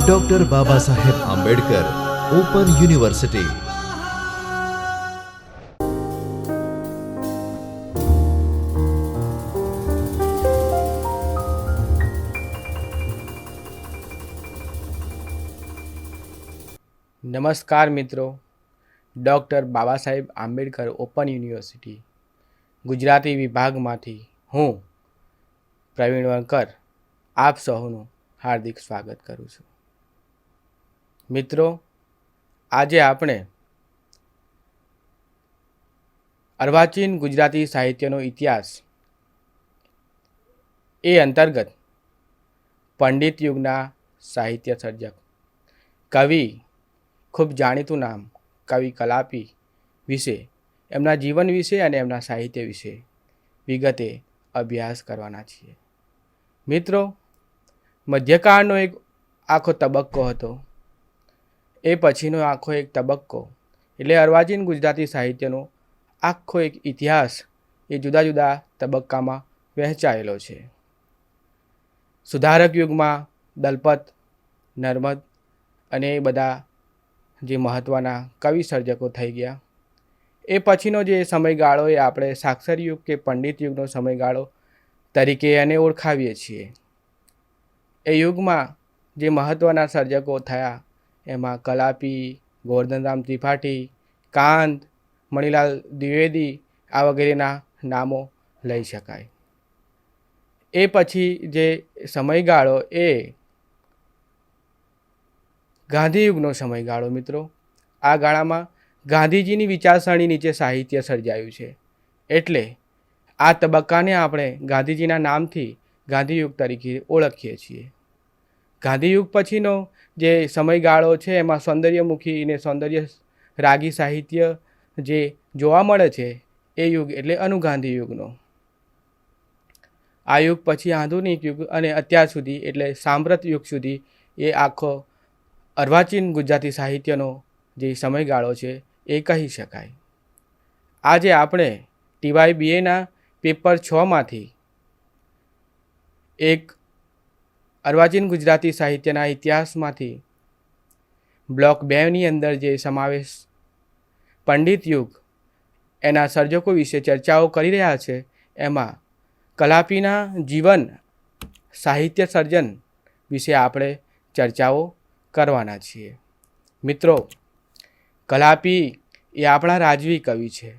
Doctor Baba Saheb Ambedkar open university. નમસ્કાર મિત્રો, doctor Baba Saheb Ambedkar open university Gujarati વિભાગમાંથી હું પ્રવીણ વણકર આપ સૌનું હાર્દિક સ્વાગત કરું છું. મિત્રો, આજે આપણે અર્વાચીન ગુજરાતી સાહિત્યનો ઇતિહાસ એ અંતર્ગત પંડિત યુગના સાહિત્ય સર્જક કવિ, ખૂબ જાણીતું નામ કવિ કલાપી વિશે, એમના જીવન વિશે અને એમના સાહિત્ય વિશે વિગતે અભ્યાસ કરવાના છીએ. મિત્રો, મધ્યકાળનો એક આખો તબક્કો હતો. એ પછીનો આખો એક તબક્કો એટલે અર્વાચીન ગુજરાતી સાહિત્યનો આખો એક ઇતિહાસ એ જુદા જુદા તબક્કામાં વહેંચાયેલો છે. સુધારક યુગમાં દલપત, નર્મદ અને એ બધા જે મહત્ત્વના કવિ સર્જકો થઈ ગયા. એ પછીનો જે સમયગાળો એ આપણે સાક્ષર યુગ કે પંડિત યુગનો સમયગાળો તરીકે એને ઓળખાવીએ છીએ. એ યુગમાં જે મહત્ત્વના સર્જકો થયા એમાં કલાપી, ગોવર્ધનરામ ત્રિપાઠી, કાંત, મણિલાલ દ્વિવેદી આ વગેરેના નામો લઈ શકાય. એ પછી જે સમયગાળો એ ગાંધીયુગનો સમયગાળો. મિત્રો, આ ગાળામાં ગાંધીજીની વિચારસરણી નીચે સાહિત્ય સર્જાયું છે. એટલે આ તબક્કાને આપણે ગાંધીજીના નામથી ગાંધીયુગ તરીકે ઓળખીએ છીએ. ગાંધીયુગ પછીનો જે સમયગાળો છે એમાં સૌંદર્યમુખી અને સૌંદર્ય રાગી સાહિત્ય જે જોવા મળે છે એ યુગ એટલે અનુગાંધી યુગનો. આ યુગ પછી આધુનિક યુગ અને અત્યાર સુધી એટલે સાંપ્રત યુગ સુધી એ આખો અર્વાચીન ગુજરાતી સાહિત્યનો જે સમયગાળો છે એ કહી શકાય. આજે આપણે TYBAના પેપર 6માંથી એક અર્વાચીન ગુજરાતી સાહિત્યના ઇતિહાસમાંથી બ્લોક 2ની અંદર જે સમાવેશ પંડિત યુગ એના સર્જકો વિશે ચર્ચાઓ કરી રહ્યા છે. એમાં કલાપીના જીવન, સાહિત્ય સર્જન વિશે આપણે ચર્ચાઓ કરવાના છીએ. મિત્રો, કલાપી એ આપણા રાજવી કવિ છે.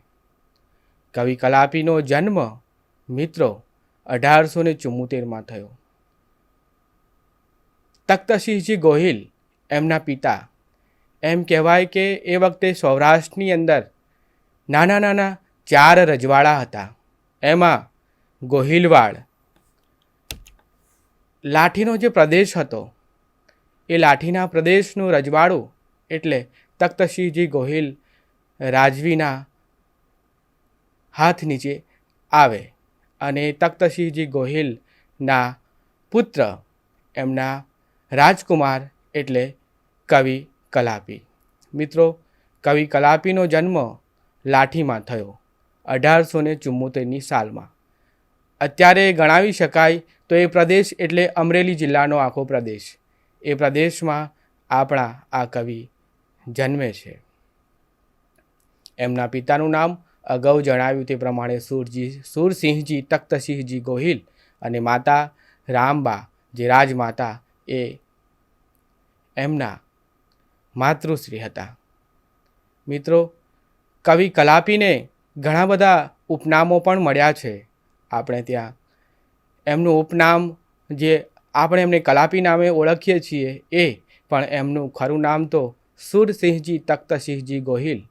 કવિ કલાપીનો જન્મ મિત્રો 1874માં થયો. તખ્તસિંહજી ગોહિલ એમના પિતા. એમ કહેવાય કે એ વખતે સૌરાષ્ટ્રની અંદર નાના નાના 4 રજવાડા હતા. એમાં ગોહિલવાડ લાઠીનો જે પ્રદેશ હતો એ લાઠીના પ્રદેશનું રજવાડું એટલે તખ્તસિંહજી ગોહિલ રાજવીના હાથ નીચે આવે અને તખ્તસિંહજી ગોહિલના પુત્ર એમના રાજકુમાર એટલે કવિ કલાપી. મિત્રો, કવિ કલાપીનો જન્મ લાઠીમાં થયો 1874ની સાલમાં. અત્યારે ગણાવી શકાય તો એ પ્રદેશ એટલે અમરેલી જિલ્લાનો આખો પ્રદેશ. એ પ્રદેશમાં આપણા આ કવિ જન્મે છે. એમના પિતાનું નામ અગાઉ જણાવ્યું તે પ્રમાણે સુરસિંહજી તખ્તસિંહજી ગોહિલ અને માતા રામબા જે રાજમાતા એ એમના માતૃશ્રી હતા. મિત્રો, કવિ કલાપીને ઘણા બધા ઉપનામો પણ મળ્યા છે. આપણે ત્યાં એમનું ઉપનામ જે આપણે એમને કલાપી નામે ઓળખીએ છીએ એ પણ એમનું ખરું નામ તો સુરસિંહજી તખ્તસિંહજી ગોહિલ.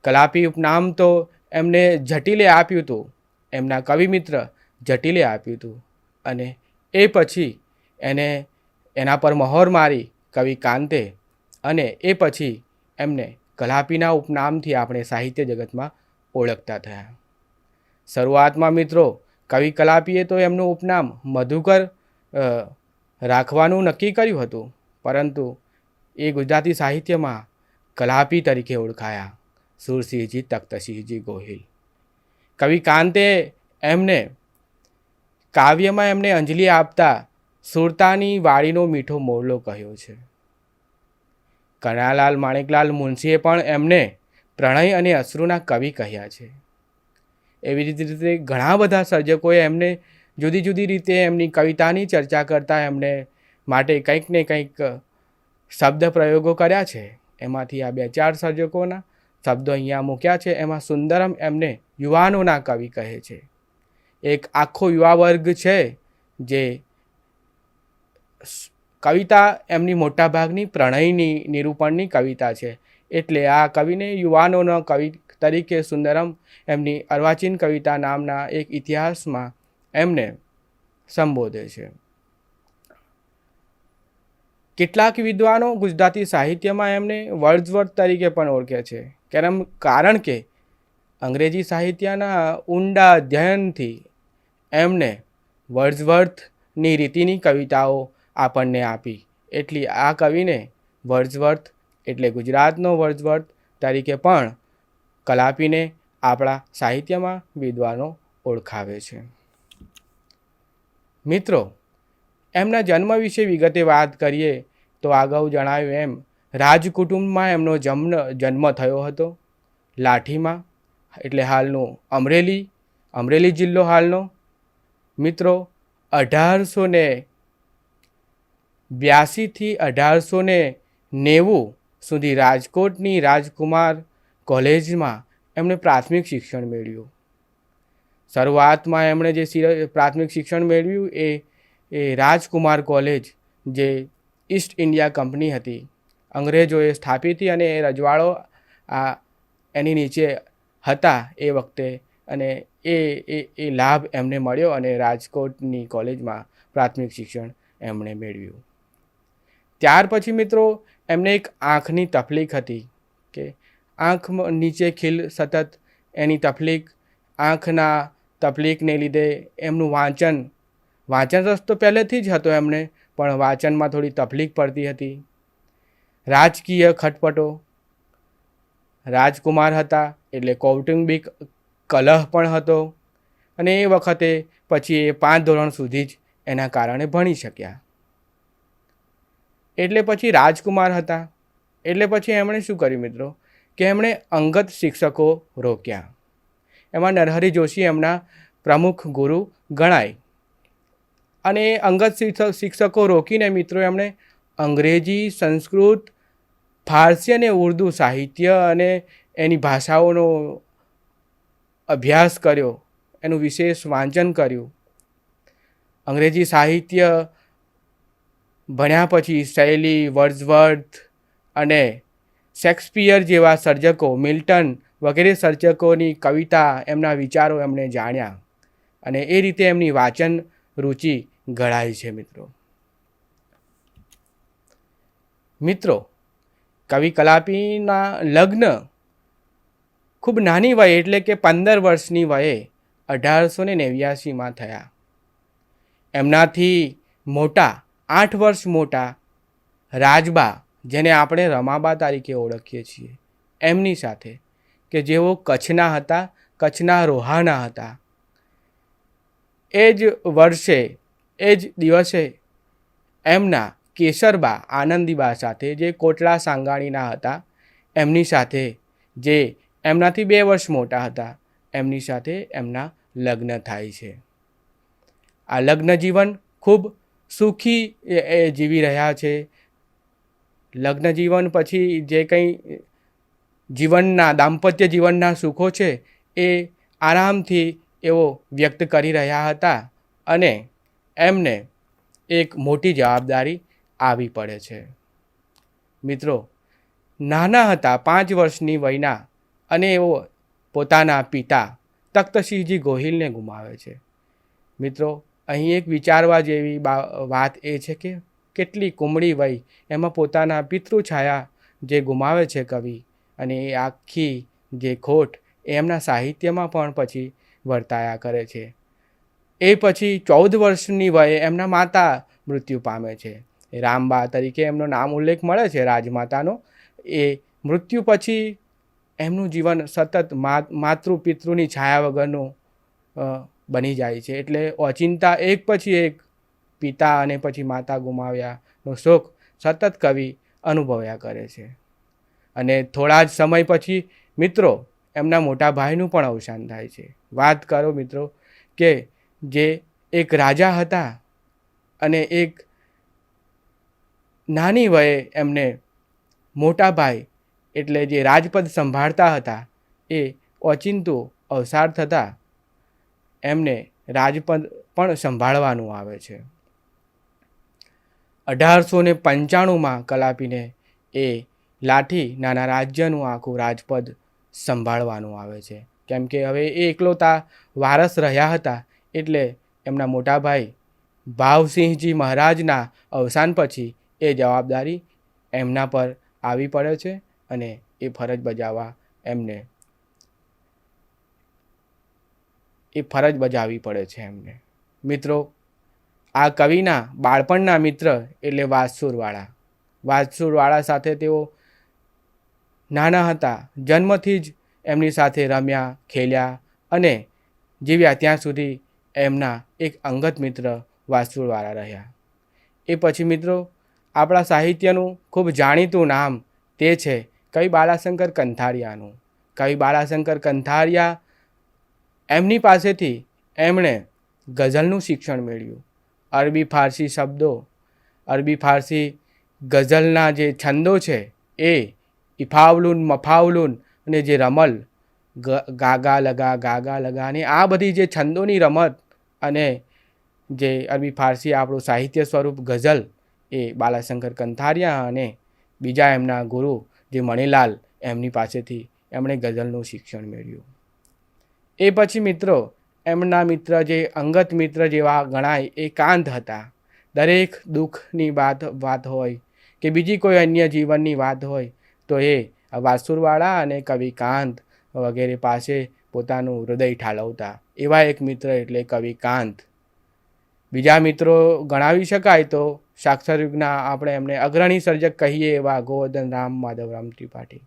કલાપી ઉપનામ તો એમને જટિલે આપ્યું હતું, એમના કવિ મિત્ર જટિલે આપ્યું હતું અને એ પછી એને એના પર મહોર મારી કવિ કાંતે અને એ પછી એમને કલાપીના ઉપનામથી આપણે સાહિત્ય જગતમાં ઓળખતા થયા. શરૂઆતમાં મિત્રો કવિ કલાપીએ તો એમનું ઉપનામ મધુકર રાખવાનું નક્કી કર્યું હતું, પરંતુ એ ગુજરાતી સાહિત્યમાં કલાપી તરીકે ઓળખાયા. સુરસિંહજી તખ્તસિંહજી ગોહિલ. કવિ કાંતે એમને કાવ્યમાં એમને અંજલિ આપતા સુરતાની વાડીનો મીઠો મોરલો કહ્યો છે. કનૈયાલાલ માણેકલાલ મુનશીએ પણ એમને પ્રણય અને અશ્રુના કવિ કહ્યા છે. એવી રીતે ઘણા બધા સર્જકોએ એમને જુદી જુદી રીતે એમની કવિતાની ચર્ચા કરતા એમને માટે કંઈક ને કંઈક શબ્દ પ્રયોગો કર્યા છે. એમાંથી આ 2-4 સર્જકોના શબ્દો અહીંયા મૂક્યા છે. એમાં સુંદરમ એમને યુવાનોના કવિ કહે છે. એક આખો યુવા વર્ગ છે જે કવિતા એમની મોટાભાગની પ્રણયની નિરૂપણની કવિતા છે. એટલે આ કવિને યુવાનોનો કવિ તરીકે સુંદરમ એમની અર્વાચીન કવિતા નામના એક ઇતિહાસમાં એમને સંબોધે છે. કેટલાક વિદ્વાનો ગુજરાતી સાહિત્યમાં એમને વર્ડ્સવર્થ તરીકે પણ ઓળખે છે. કારણ કે અંગ્રેજી સાહિત્યના ઊંડા અધ્યયનથી એમને વર્ડ્સવર્થની રીતિની કવિતાઓ આપણને આપી. એટલી આ કવિને વર્ડ્સવર્થ એટલે ગુજરાતનો વર્ડ્સવર્થ તરીકે પણ કલાપીને આપણા સાહિત્યમાં વિદ્વાનો ઓળખાવે છે. મિત્રો, એમના જન્મ વિશે વિગતે વાત કરીએ તો અગાઉ જણાવ્યું એમ રાજકુટુંબમાં એમનો જન્મ થયો હતો. લાઠીમાં, એટલે હાલનું અમરેલી જિલ્લો હાલનો. મિત્રો, 1882 થી 1890 સુધી રાજકોટની રાજકુમાર કોલેજમાં એમણે પ્રાથમિક શિક્ષણ મેળવ્યું. શરૂઆતમાં એમણે જે પ્રાથમિક શિક્ષણ મેળવ્યું એ રાજકુમાર કોલેજ, જે ઈસ્ટ ઇન્ડિયા કંપની હતી, અંગ્રેજોએ સ્થાપી હતી અને એ રજવાડો એની નીચે હતા એ વખતે, અને એ લાભ એમને મળ્યો અને રાજકોટની કોલેજમાં પ્રાથમિક શિક્ષણ એમણે મેળવ્યું. ત્યાર પછી મિત્રો એમને એક આંખની તકલીફ હતી કે આંખ નીચે ખીલ સતત એની તકલીફ, આંખના તકલીફને લીધે એમનું વાંચન રસ તો પહેલેથી જ હતો એમને, પણ વાંચનમાં થોડી તકલીફ પડતી હતી. રાજકીય ખટપટો, રાજકુમાર હતા એટલે કૌટુંબિક કલહ પણ હતો, અને એ વખતે પછી એ 5 ધોરણ સુધી જ એના કારણે ભણી શક્યા. એટલે પછી રાજકુમાર હતા એટલે પછી એમણે શું કર્યું મિત્રો કે એમણે અંગત શિક્ષકો રોક્યા. એમાં નરહરી જોશી એમના પ્રમુખ ગુરુ ગણાય. અને અંગત શિક્ષકો રોકીને મિત્રો એમણે અંગ્રેજી, સંસ્કૃત, ફારસી અને ઉર્દુ સાહિત્ય અને એની ભાષાઓનો અભ્યાસ કર્યો, એનું વિશેષ વાંચન કર્યું. અંગ્રેજી સાહિત્ય ભણ્યા પછી શૈલી, વર્ડ્સવર્થ અને શેક્સપિયર જેવા સર્જકો, મિલ્ટન વગેરે સર્જકોની કવિતા, એમના વિચારો એમણે જાણ્યા, અને એ રીતે એમની વાંચન રુચિ ઘડાઈ છે. મિત્રો, કવિ કલાપીના લગ્ન ખૂબ નાની વયે એટલે કે 15 વર્ષની વયે 1889માં થયા. એમનાથી મોટા 8 વર્ષ મોટા રાજબા, જેને આપણે રમાબા તરીકે ઓળખીએ છીએ, એમની સાથે, કે જેઓ કચ્છના હતા, કચ્છના રોહાના હતા. એ જ વર્ષે, એ જ દિવસે એમના કેસરબા આનંદીબા સાથે, જે કોટલા સાંગાણીના હતા, એમની સાથે, જે એમનાથી 2 વર્ષ મોટા હતા, એમની સાથે એમના લગ્ન થાય છે. આ લગ્ન જીવન ખૂબ સુખી જીવી રહ્યા છે. લગ્ન જીવન પછી જે કંઈ દાંપત્ય જીવનના સુખો છે એ આરામથી એઓ વ્યક્ત કરી રહ્યા હતા, અને એમને એક મોટી જવાબદારી આવી પડે છે. મિત્રો, નાના હતા 5 વર્ષની વયના, અને એઓ પોતાના પિતા તખ્તસિંહજી ગોહિલને ગુમાવે છે. મિત્રો, અહીં એક વિચારવા જેવી વાત એ છે કે કેટલી કુમળી વય એમાં પોતાના પિતૃછાયા જે ગુમાવે છે કવિ, અને એ આખી જે ખોટ એમના સાહિત્યમાં પણ પછી વર્તાયા કરે છે. એ પછી 14 વર્ષની વયે એમના માતા મૃત્યુ પામે છે. રામબા તરીકે એમનો નામ ઉલ્લેખ મળે છે, રાજમાતાનો. એ મૃત્યુ પછી એમનું જીવન સતત માતૃ પિતૃની છાયા વગરનું બની જાય છે. એટલે ઓચિંતા એક પછી એક પિતા અને પછી માતા ગુમાવ્યાનો શોક સતત કવિ અનુભવ્યા કરે છે. અને થોડા જ સમય પછી મિત્રો એમના મોટા ભાઈનું પણ અવસાન થાય છે. વાત કરો મિત્રો કે જે એક રાજા હતા અને એક નાની વયે એમને મોટા ભાઈ એટલે જે રાજપદ સંભાળતા હતા એ ઓચિંતું અવસાર થતાં એમને રાજપદ પણ સંભાળવાનું આવે છે. 1895માં કલાપીને એ લાઠી નાના રાજ્યનું આખું રાજપદ સંભાળવાનું આવે છે. કેમ કે હવે એ એકલોતા વારસ રહ્યા હતા એટલે એમના મોટા ભાઈ ભાવસિંહજી મહારાજના અવસાન પછી એ જવાબદારી એમના પર આવી પડે છે અને એ ફરજ બજાવવી પડે છે એમને. મિત્રો, આ કવિના બાળપણના મિત્ર એટલે વાસુરવાળા સાથે તેઓ નાના હતા, જન્મથી જ એમની સાથે રમ્યા, ખેલ્યા અને જીવ્યા ત્યાં સુધી એમના એક અંગત મિત્ર વાસુરવાળા રહ્યા. એ પછી મિત્રો આપણા સાહિત્યનું ખૂબ જાણીતું નામ તે છે કવિ બાલાશંકર કંથારિયાનું. કવિ બાલાશંકર કંથારિયા એમની પાસેથી એમણે ગઝલનું શિક્ષણ મેળવ્યું. અરબી ફારસી શબ્દો, અરબી ફારસી ગઝલના જે છંદો છે એ ઇફાવલુન, મફાવલુન અને જે રમલ ગાગા લગા અને આ બધી જે છંદોની રમત અને જે અરબી ફારસી આપણું સાહિત્ય સ્વરૂપ ગઝલ એ બાલાશંકર કંથારિયા અને બીજા એમના ગુરુ જે મણિલાલ એમની પાસેથી એમણે ગઝલનું શિક્ષણ મેળવ્યું. એ પછી મિત્રો એમના મિત્ર જે અંગત મિત્ર જેવા ગણાય એ કાંત હતા. દરેક દુઃખની વાત હોય કે બીજી કોઈ અન્ય જીવનની વાત હોય તો એ વાસુરવાળા અને કવિ કાંત વગેરે પાસે પોતાનું હૃદય ઠાલવતા. એવા એક મિત્ર એટલે કવિ કાંત. બીજા મિત્રો ગણાવી શકાય તો સાક્ષર યુગના આપણે એમને અગ્રણી સર્જક કહીએ એવા ગોવર્ધન રામ માધવરામ ત્રિપાઠી.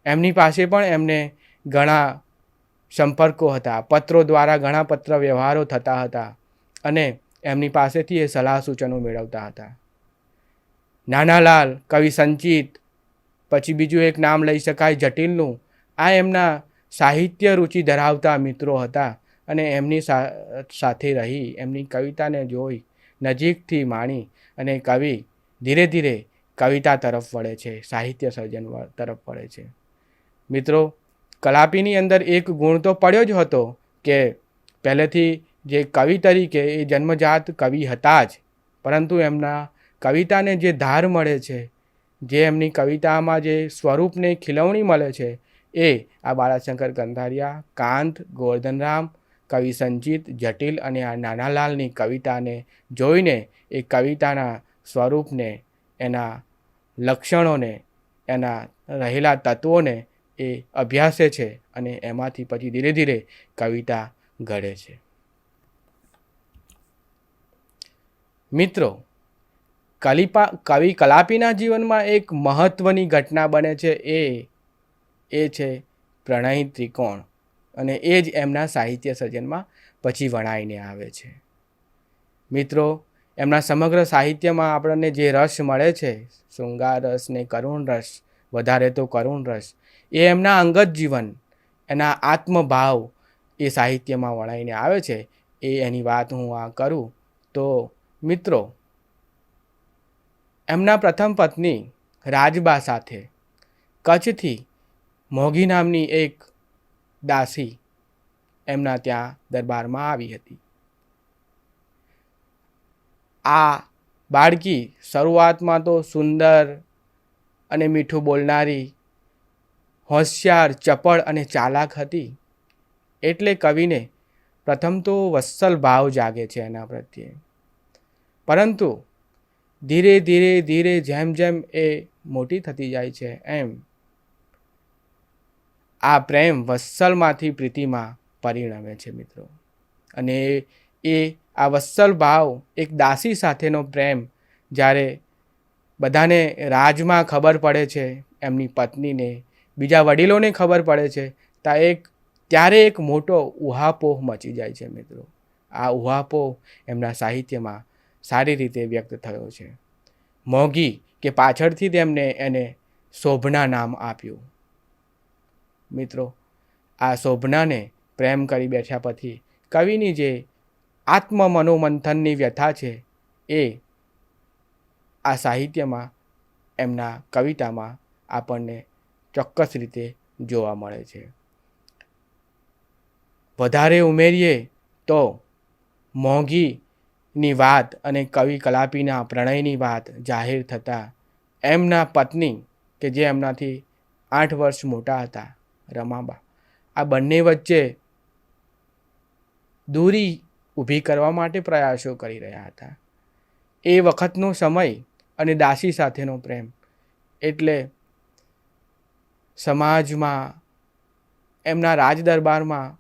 એમની પાસે પણ એમને ઘણા સંપર્કો હતા, પત્રો દ્વારા ઘણા પત્ર વ્યવહારો થતા હતા અને એમની પાસેથી એ સલાહ સૂચનો મેળવતા હતા. નાનાલાલ, કવિ સંચિત, પછી બીજું એક નામ લઈ શકાય જટિલનું. આ એમના સાહિત્ય રુચિ ધરાવતા મિત્રો હતા અને એમની સાથે રહી એમની કવિતાને જોઈ નજીકથી માણી અને કવિ ધીરે ધીરે કવિતા તરફ વળે છે, સાહિત્ય સર્જન તરફ વળે છે. મિત્રો, કલાપીની અંદર એક ગુણ તો પડ્યો જ હતો કે પહેલેથી જે કવિ તરીકે એ જન્મજાત કવિ હતા જ, પરંતુ એમના કવિતાને જે ધાર મળે છે, જે એમની કવિતામાં જે સ્વરૂપને ખીલવણી મળે છે એ આ બાલાશંકર કંથારિયા, કાંત, ગોવર્ધનરામ, કવિ સંચિત, જટિલ અને આ નાનાલાલની કવિતાને જોઈને એ કવિતાના સ્વરૂપને, એના લક્ષણોને, એના રહેલા તત્વોને એ અભ્યાસે છે અને એમાંથી પછી ધીરે ધીરે કવિતા ઘડે છે. મિત્રો, કવિ કલાપીના જીવનમાં એક મહત્ત્વની ઘટના બને છે એ છે પ્રણય ત્રિકોણ અને એ જ એમના સાહિત્ય સર્જનમાં પછી વણાઈને આવે છે. મિત્રો, એમના સમગ્ર સાહિત્યમાં આપણને જે રસ મળે છે, શૃંગાર રસ ને કરુણ રસ, વધારે તો કરુણ રસ, એ એમના અંગત જીવન, એના આત્મભાવ એ સાહિત્યમાં વણાઈને આવે છે. એની વાત હું આ કરું તો મિત્રો, એમના પ્રથમ પત્ની રાજબા સાથે કચ્છથી મોગી નામની એક દાસી એમના ત્યાં દરબારમાં આવી હતી. આ બાળકી શરૂઆતમાં તો સુંદર અને મીઠું બોલનારી, હોશિયાર, ચપળ અને ચાલાક હતી. એટલે કવિને પ્રથમ તો વત્સલ ભાવ જાગે છે એના પ્રત્યે. પરંતુ ધીરે ધીરે ધીરે જેમ જેમ એ મોટી થતી જાય છે એમ આ પ્રેમ વત્સલમાંથી પ્રીતિમાં પરિણમે છે મિત્રો. અને એ આ વત્સલ ભાવ, એક દાસી સાથેનો પ્રેમ જ્યારે બધાને રાજમાં ખબર પડે છે, એમની પત્નીને, બીજા વડીલોને ખબર પડે છે, ત્યારે એક મોટો ઉહાપોહ મચી જાય છે મિત્રો. આ ઉહાપોહ એમના સાહિત્યમાં સારી રીતે વ્યક્ત થયો છે. મોંઘી કે પાછળથી તેમને એને શોભના નામ આપ્યું. મિત્રો, આ શોભનાને પ્રેમ કરી બેઠ્યા પછી કવિની જે આત્મ મનોમંથનની વ્યથા છે એ આ સાહિત્યમાં, એમના કવિતામાં આપણને ચોક્કસ રીતે જોવા મળે છે. વધારે ઉમેરીએ તો મોંઘીની વાત અને કવિ કલાપીના પ્રણયની વાત જાહેર થતાં એમના પત્ની કે જે એમનાથી 8 વર્ષ મોટા હતા, રમાબા, આ બંને વચ્ચે દૂરી ઊભી કરવા માટે પ્રયાસો કરી રહ્યા હતા. એ વખતનો સમય અને દાસી સાથેનો પ્રેમ એટલે સમાજમાં, એમના રાજ દરબારમાં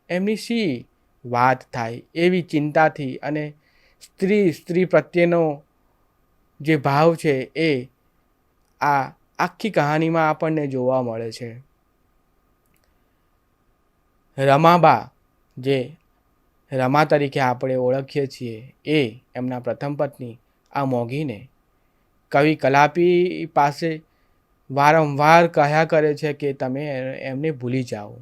એમની શી વાત થાય એવી ચિંતાથી અને સ્ત્રી પ્રત્યેનો જે ભાવ છે એ આ આખી કહાનીમાં આપણને જોવા મળે છે. રમાબા, જે રમા તરીકે આપણે ઓળખીએ છીએ, એ એમના પ્રથમ પત્ની આ મોંઘીને કવિ કલાપી પાસે વારંવાર કહ્યા કરે છે કે તમે એમને ભૂલી જાઓ.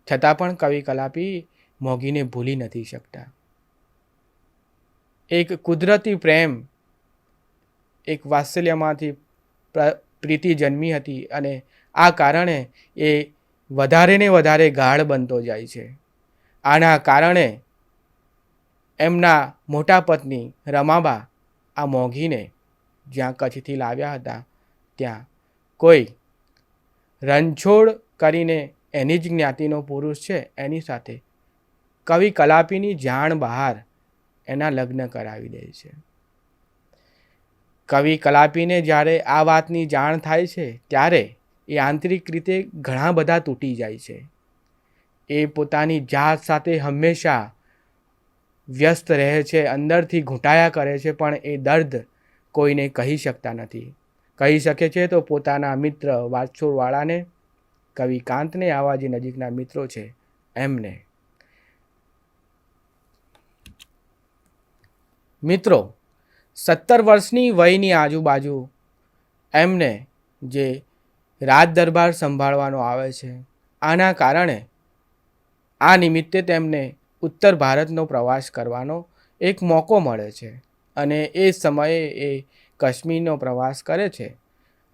છતાં પણ કવિ કલાપી મોંઘીને ભૂલી નથી શકતા. એક કુદરતી પ્રેમ, એક વાત્સલ્યમાંથી પ્રીતિ જન્મી હતી અને આ કારણે એ વધારે ને વધારે ગાઢ બનતો જાય છે. આના કારણે એમના મોટા પત્ની રમાબા આ મોંઘીને જ્યાં કચ્છથી લાવ્યા હતા ત્યાં કોઈ રણછોડ કરીને એની જ જ્ઞાતિનો પુરુષ છે એની સાથે કવિ કલાપીની જાણ બહાર એના લગ્ન કરાવી દે છે. કવિ કલાપીને જ્યારે આ વાતની જાણ થાય છે ત્યારે એ આંતરિક રીતે ઘણા બધા તૂટી જાય છે. એ પોતાની જાત સાથે હંમેશા વ્યસ્ત રહે છે, અંદરથી ઘૂંટાયા કરે છે, પણ એ દર્દ કોઈને કહી શકતા નથી. કહી શકે છે તો પોતાના મિત્ર વાછોડવાળાને, કવિ કાંતને, આવા જે નજીકના મિત્રો છે એમને. મિત્રો, 17 વર્ષની વયની આજુબાજુ એમને જે રાજ દરબાર સંભાળવાનો આવે છે, આના કારણે આ નિમિત્તે તેમને ઉત્તર ભારતનો પ્રવાસ કરવાનો એક મોકો મળે છે અને એ સમયે એ કાશ્મીરનો પ્રવાસ કરે છે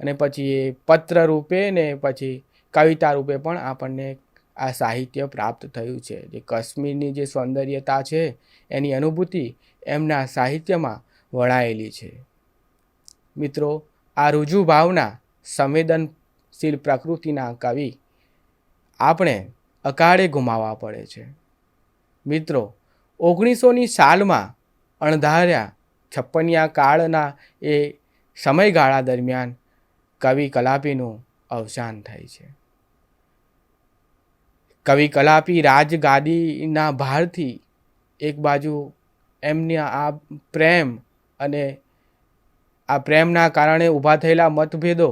અને પછી એ પત્ર રૂપે ને પછી કવિતા રૂપે પણ આપણને આ સાહિત્ય પ્રાપ્ત થયું છે. જે કાશ્મીરની જે સૌંદર્યતા છે એની અનુભૂતિ એમના સાહિત્યમાં વણાયેલી છે. મિત્રો, આ રુજુ ભાવના સંવેદનશીલ પ્રકૃતિના કવિ આપણે અકાળે ગુમાવવા પડે છે. મિત્રો, 1900ની સાલમાં અણધાર્યા 56 કાળના એ સમયગાળા દરમિયાન કવિ કલાપીનું અવસાન થાય છે. કવિ કલાપી રાજગાદીના ભારથી એક બાજુ એમના આ પ્રેમ અને આ પ્રેમના કારણે ઊભા થયેલા મતભેદો,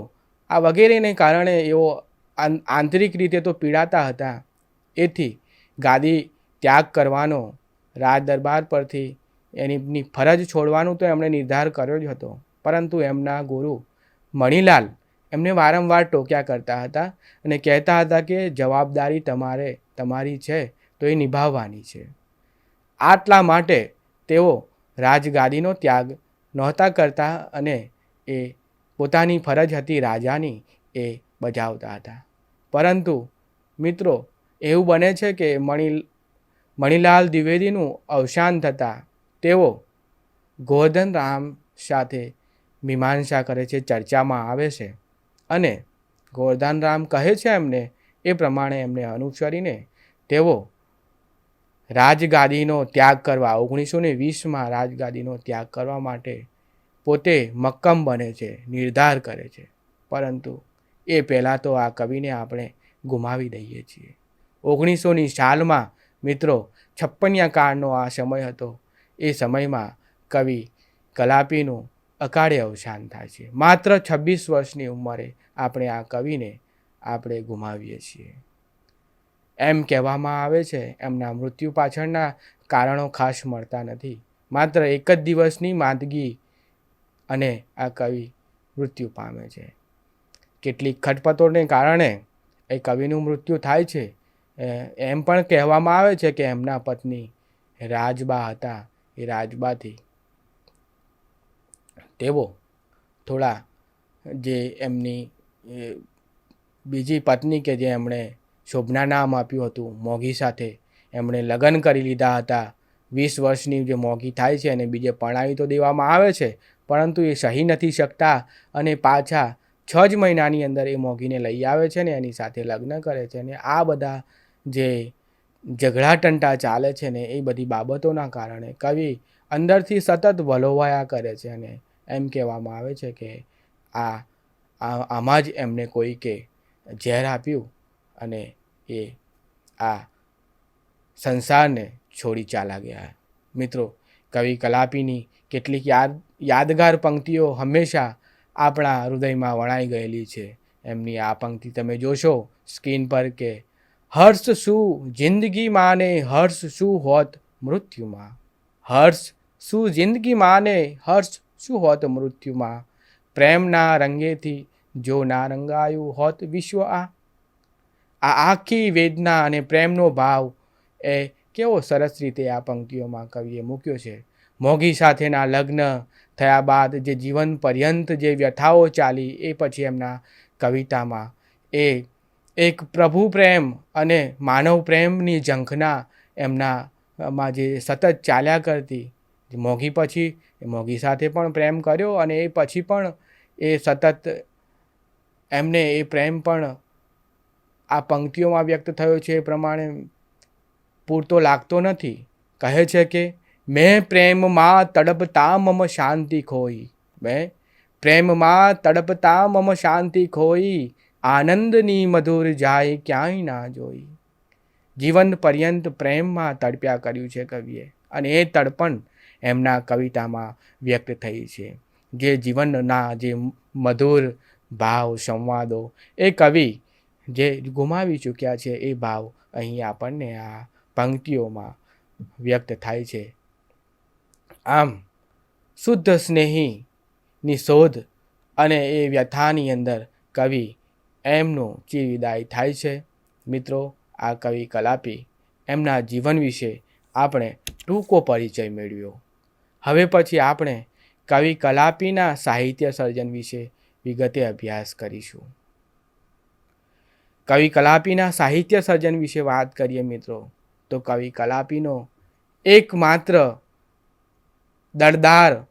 આ વગેરેને કારણે એઓ આંતરિક રીતે તો પીડાતા હતા. એથી ગાદી ત્યાગ કરવાનો, રાજ દરબાર પરથી એની ફરજ છોડવાનું તો એમણે નિર્ધાર કર્યો જ હતો, પરંતુ એમના ગુરુ મણિલાલ એમને વારંવાર ટોક્યા કરતા હતા અને કહેતા હતા કે જવાબદારી તમારી છે તો એ નિભાવવાની છે. આટલા માટે તેઓ રાજગાદીનો ત્યાગ નહોતા કરતા અને એ પોતાની ફરજ હતી રાજાની એ બજાવતા હતા. પરંતુ મિત્રો, એવું બને છે કે મણિલાલ દ્વિવેદીનું અવસાન થતાં તેઓ ગોવર્ધન રામ સાથે મીમાંસા કરે છે, ચર્ચામાં આવે છે અને ગોવર્ધન રામ કહે છે એમને એ પ્રમાણે એમને અનુસરીને તેઓ રાજગાદીનો ત્યાગ કરવા 1920માં રાજગાદીનો ત્યાગ કરવા માટે પોતે મક્કમ બને છે, નિર્ધાર કરે છે. પરંતુ એ પહેલાં તો આ કવિને આપણે ગુમાવી દઈએ છીએ. 1900ની સાલમાં મિત્રો 56 કાળનો આ સમય હતો. એ સમયમાં કવિ કલાપીનું અકાળે અવસાન થાય છે. માત્ર 26 વર્ષની ઉંમરે આપણે આ કવિને આપણે ગુમાવીએ છીએ. એમ કહેવામાં આવે છે એમના મૃત્યુ પાછળના કારણો ખાસ મળતા નથી, માત્ર એક જ દિવસની માંદગી અને આ કવિ મૃત્યુ પામે છે. કેટલીક ખટપટોને કારણે એ કવિનું મૃત્યુ થાય છે. એમ પણ કહેવામાં આવે છે કે એમના પત્ની રાજબા હતા. એ રાજબાથી તેઓ થોડા જે એમની બીજી પત્ની કે જે એમણે શોભના નામ આપ્યું હતું મોગી સાથે એમણે લગ્ન કરી લીધા હતા. 20 વર્ષની જે મોગી થાય છે અને બીજે પરણાવી તો દેવામાં આવે છે, પરંતુ એ સહી નથી શકતા અને પાછા 6 જ મહિનાની અંદર એ મોગીને લઈ આવે છે ને એની સાથે લગ્ન કરે છે. અને આ બધા જે ઝઘડા ટંટા ચાલે છે ને એ બધી બાબતોના કારણે કવિ અંદરથી સતત વલોવાયા કરે છે અને એમ કહેવામાં આવે છે કે આમાં જ એમને કોઈકે ઝેર આપ્યું અને એ આ સંસારને છોડી ચાલા ગયા. મિત્રો, કવિ કલાપીની કેટલીક યાદગાર પંક્તિઓ હંમેશા આપણા હૃદયમાં વણાઈ ગયેલી છે. એમની આ પંક્તિ તમે જોશો સ્ક્રીન પર કે હર્ષ શું જિંદગી માને હર્ષ શું હોત મૃત્યુમાં. હર્ષ શું જિંદગી માને હર્ષ શું હોત મૃત્યુમાં. પ્રેમના રંગેથી જો ના રંગાયું હોત વિશ્વ આ આખી વેદના અને પ્રેમનો ભાવ એ કેવો સરસ રીતે આ પંક્તિઓમાં કવિએ મૂક્યો છે. મોગી સાથેના લગ્ન થયા બાદ જે જીવન પર્યંત જે વ્યથાઓ ચાલી એ પછી એમના કવિતામાં એ એક પ્રભુ પ્રેમ અને માનવ પ્રેમની ઝંખના એમનામાં જે સતત ચાલ્યા કરતી. મોગી પછી મોગી સાથે પણ પ્રેમ કર્યો અને એ પછી પણ એ સતત એમને એ પ્રેમ પણ આ પંક્તિઓમાં વ્યક્ત થયો છે. એ પ્રમાણે પૂરતો લાગતો નથી. કહે છે કે મેં પ્રેમમાં તડપતા મમ શાંતિ ખોઈ. મેં પ્રેમમાં તડપતા મમ શાંતિ ખોઈ. આનંદની મધુર જાય ક્યાંય ના જોઈ. જીવન પર્યંત પ્રેમમાં તડપ્યા કર્યું છે કવિએ અને એ તડપણ એમના કવિતામાં વ્યક્ત થઈ છે. જે જીવનના જે મધુર ભાવ સંવાદો એ કવિ જે ગુમાવી ચૂક્યા છે એ ભાવ અહીં આપણને આ પંક્તિઓમાં વ્યક્ત થાય છે. આમ શુદ્ધ સ્નેહીની શોધ અને એ વ્યથાની અંદર કવિ એમનો ચિરવિદાય થાય છે. મિત્રો, આ કવિ કલાપી એમના જીવન વિશે આપણે ટૂંકો પરિચય મેળવ્યો. હવે પછી આપણે કવિ કલાપીના સાહિત્ય સર્જન વિશે વિગતે અભ્યાસ કરીશું. કવિ કલાપીના સાહિત્ય સર્જન વિશે વાત કરીએ મિત્રો, તો કવિ કલાપીનો એકમાત્ર દળદાર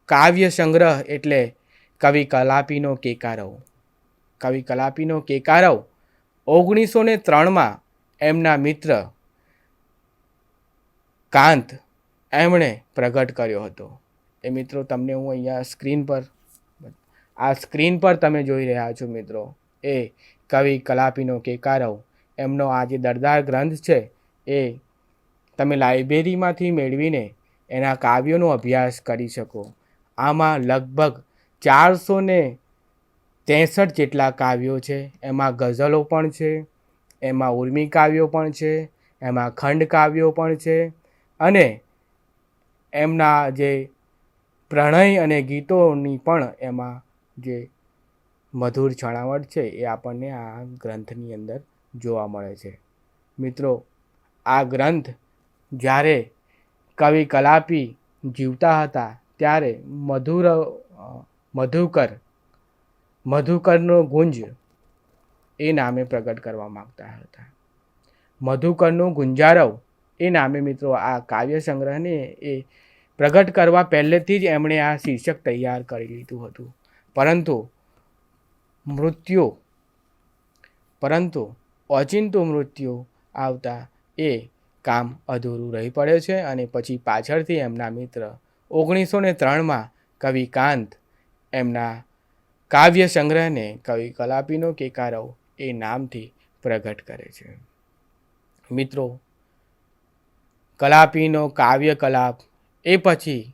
કાવ્ય સંગ્રહ એટલે કવિ કલાપીનો કેકારવ. કવિ કલાપીનો કેકારવ 1903માં એમના મિત્ર કાંત એમણે પ્રગટ કર્યો હતો. એ મિત્રો તમને હું અહીંયા સ્ક્રીન પર તમે જોઈ રહ્યા છો મિત્રો, એ કવિ કલાપીનો કેકારવ એમનો આ જે દળદાર ગ્રંથ છે એ તમે લાઇબ્રેરીમાંથી મેળવીને એના કાવ્યોનો અભ્યાસ કરી શકો. આમાં લગભગ 463 જેટલા કાવ્યો છે. એમાં ગઝલો પણ છે, એમાં ઉર્મી કાવ્યો પણ છે, એમાં ખંડ કાવ્યો પણ છે અને એમના જે પ્રણય અને ગીતોની પણ એમાં જે મધુર છણાવટ છે એ આપણને આ ગ્રંથની અંદર જોવા મળે છે. મિત્રો, આ ગ્રંથ જ્યારે કવિ કલાપી જીવતા હતા ત્યારે મધુકરનો ગુંજ એ નામે પ્રગટ કરવા માગતા હતા. મધુકરનો ગુંજારવ એ નામે મિત્રો આ કાવ્ય સંગ્રહને એ પ્રગટ કરવા પહેલેથી જ એમણે આ શીર્ષક તૈયાર કરી લીધું હતું. પરંતુ ઓચિંતું મૃત્યુ આવતા એ કામ અધૂરું રહી પડે છે અને પછી પાછળથી એમના મિત્ર 1903માં કવિ કાંત એમના કાવ્ય સંગ્રહને કવિ કલાપીનો કેકારવ એ નામથી પ્રગટ કરે છે. મિત્રો, કલાપીનો કાવ્ય કલાપ એ પછી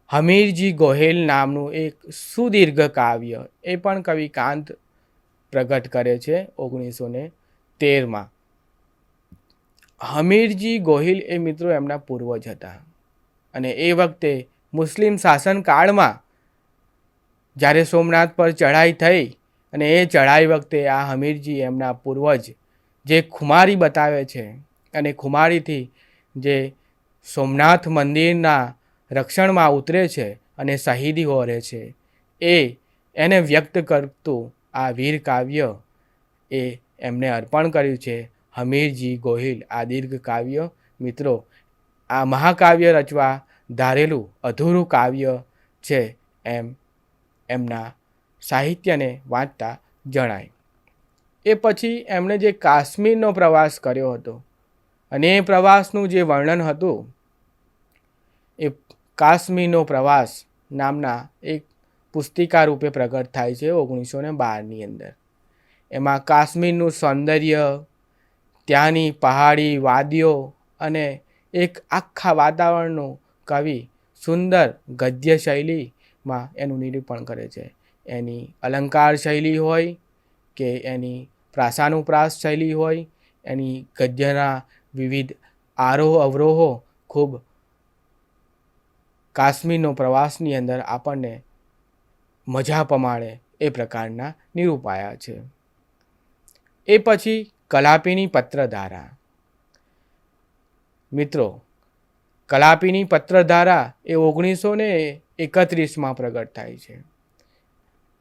હમીરજી ગોહિલ નામનું એક સુદીર્ઘ કાવ્ય એ પણ કવિ કાંત પ્રગટ કરે છે 1913માં. હમીરજી ગોહિલ એ મિત્રો એમના પૂર્વજ હતા. અને એ વખતે મુસ્લિમ શાસનકાળમાં જ્યારે સોમનાથ પર ચઢાઈ થઈ અને એ ચઢાઈ વખતે આ હમીરજી એમના પૂર્વજ જે ખુમારી બતાવે છે અને ખુમારીથી જે સોમનાથ મંદિરના રક્ષણમાં ઉતરે છે અને શહીદી વહોરે છે એને વ્યક્ત કરતું આ વીર કાવ્ય એ એમને અર્પણ કર્યું છે હમીરજી ગોહિલ. આ દીર્ઘ કાવ્ય મિત્રો આ મહાકાવ્ય રચવા ધારેલું અધૂરું કાવ્ય છે એમના સાહિત્યને વાંચતા જણાય. એ પછી એમણે જે કાશ્મીરનો પ્રવાસ કર્યો હતો અને એ પ્રવાસનું જે વર્ણન હતું એ કાશ્મીરનો પ્રવાસ નામના એક પુસ્તિકા રૂપે પ્રગટ થાય છે 1912ની અંદર. એમાં કાશ્મીરનું સૌંદર્ય, ત્યાંની પહાડી વાદીઓ અને એક આખા વાતાવરણનું કવિ સુંદર ગદ્ય શૈલીમાં એનું નિરૂપણ કરે છે. એની અલંકાર શૈલી હોય કે એની પ્રાસાનુપ્રાસ શૈલી હોય, એની ગદ્યના વિવિધ આરોહ અવરોહો ખૂબ કાશ્મીરનો પ્રવાસની અંદર આપણને મજા પમાડે એ પ્રકારના નિરૂપાયા છે. એ પછી કલાપીની પત્રધારા. મિત્રો કલાપીની પત્રધારા એ 1931માં પ્રગટ થાય છે.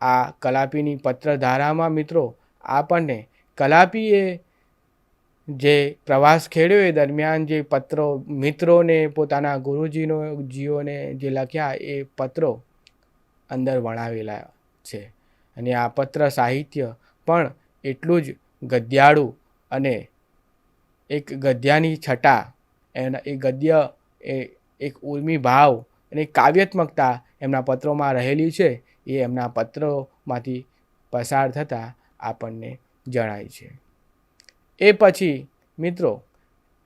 આ કલાપીની પત્રધારામાં મિત્રો આપણને કલાપીએ જે પ્રવાસ ખેડ્યો એ દરમિયાન જે પત્રો મિત્રોને પોતાના ગુરુજીઓને જે લખ્યા એ પત્રો અંદર વણાવેલા છે. અને આ પત્ર સાહિત્ય પણ એટલું જ ગદ્યાળું અને એક ગદ્યાની છટા એ ગદ્ય એ એક ઉર્મી ભાવ અને કાવ્યાત્મકતા એમના પત્રોમાં રહેલી છે. એ એમના પત્રોમાંથી પસાર થતાં આપણને જણાય છે. એ પછી મિત્રો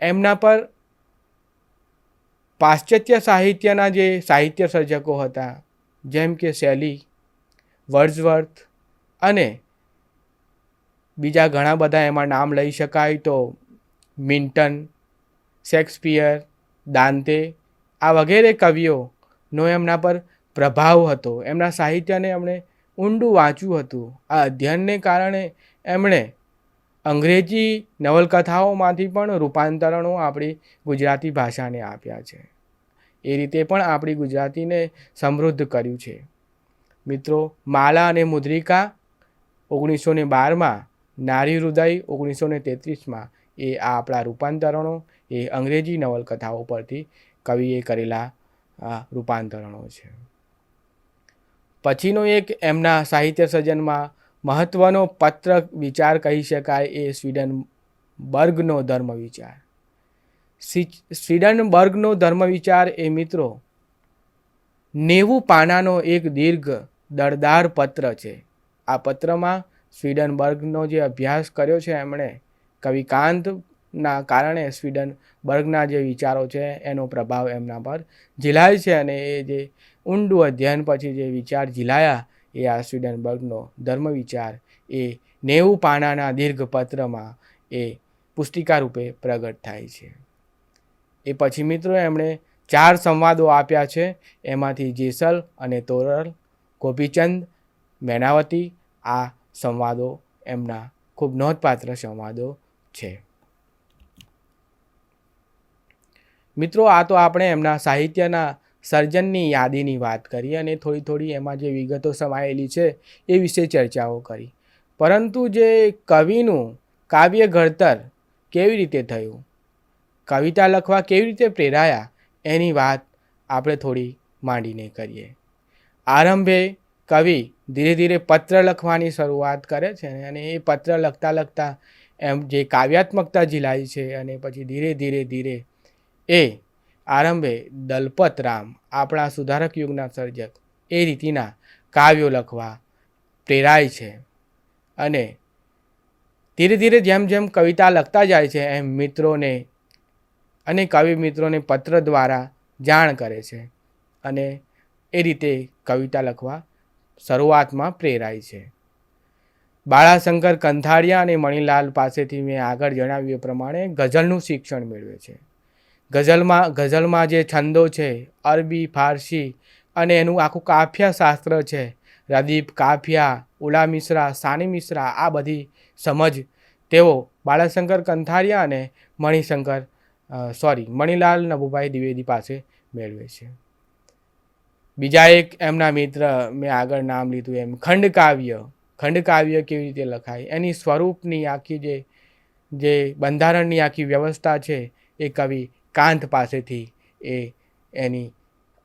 એમના પર પાશ્ચાત્ય સાહિત્યના જે સાહિત્ય સર્જકો હતા જેમ કે શેલી, વર્ડ્સવર્થ અને બીજા ઘણા બધા એમાં નામ લઈ શકાય તો મિલ્ટન, શેક્સપિયર, દાંતે આ વગેરે કવિઓનો એમના પર પ્રભાવ હતો. એમના સાહિત્યને એમણે ઊંડું વાંચ્યું હતું. આ અધ્યયનને કારણે એમણે અંગ્રેજી નવલકથાઓમાંથી પણ રૂપાંતરણો આપણી ગુજરાતી ભાષાને આપ્યા છે. એ રીતે પણ આપણી ગુજરાતીને સમૃદ્ધ કર્યું છે. મિત્રો માલા અને મુદ્રિકા 1912માં, નારી હૃદય 1933માં એ આપણા રૂપાંતરણો એ અંગ્રેજી નવલકથાઓ પરથી કવિએ કરેલા રૂપાંતરણો છે. પછીનો એક એમના સાહિત્ય સર્જનમાં મહત્ત્વનો પત્ર વિચાર કહી શકાય એ સ્વીડનબર્ગનો ધર્મ વિચાર. સ્વીડનબર્ગનો ધર્મ વિચાર એ મિત્રો 90 પાનાનો એક દીર્ઘ દળદાર પત્ર છે. આ પત્રમાં સ્વીડનબર્ગનો જે અભ્યાસ કર્યો છે એમણે કવિ કાંતના કારણે સ્વીડનબર્ગના જે વિચારો છે એનો પ્રભાવ એમના પર ઝીલાય છે. અને એ જે ઊંડું અધ્યયન પછી જે વિચાર ઝીલાયા એ આ સ્વીડનબર્ગનો ધર્મ વિચાર એ 90 પાનાના દીર્ઘ પત્રમાં એ પુસ્તિકા રૂપે પ્રગટ થાય છે. એ પછી મિત્રો એમણે 4 સંવાદો આપ્યા છે. એમાંથી જેસલ અને તોરલ, ગોપીચંદ, મેનાવતી આ સંવાદો એમના ખૂબ નોંધપાત્ર સંવાદો છે. મિત્રો આ તો આપણે એમના સાહિત્યના સર્જનની યાદીની વાત કરી અને થોડી એમાં જે વિગતો સમાયેલી છે એ વિશે ચર્ચાઓ કરી. પરંતુ જે કવિનું કાવ્ય ઘડતર કેવી રીતે થયું, કવિતા લખવા કેવી રીતે પ્રેરાયા એની વાત આપણે થોડી માંડીને કરીએ. આરંભે કવિ ધીરે ધીરે પત્ર લખવાની શરૂઆત કરે છે અને એ પત્ર લખતા એમ જે કાવ્યાત્મકતા ઝીલાય છે અને પછી ધીરે એ આરંભે દલપત રામ આપણા સુધારક યુગના સર્જક એ રીતિના કાવ્યો લખવા પ્રેરાય છે. અને ધીરે જેમ કવિતા લખતા જાય છે એમ મિત્રોને અને કવિ મિત્રોને પત્ર દ્વારા જાણ કરે છે અને એ રીતે કવિતા લખવા શરૂઆતમાં પ્રેરાય છે. બાળાશંકર કંથારિયા અને મણિલાલ પાસેથી મેં આગળ જણાવ્યું એ પ્રમાણે ગઝલનું શિક્ષણ મેળવે છે. ગઝલમાં જે છંદો છે, અરબી, ફારસી અને એનું આખું કાફિયા શાસ્ત્ર છે, રદીફ, કાફિયા, ઉલા મિશ્રા, સાની મિશ્રા, આ બધી સમજ તેઓ બાળાશંકર કંથારિયા અને મણિલાલ નભુભાઈ દ્વિવેદી પાસે મેળવે છે. બીજા એક એમના મિત્ર, મેં આગળ નામ લીધું એમ, ખંડકાવ્ય કેવી રીતે લખાય, એની સ્વરૂપની આખી જે બંધારણની આખી વ્યવસ્થા છે એ કવિ કાંત પાસેથી એની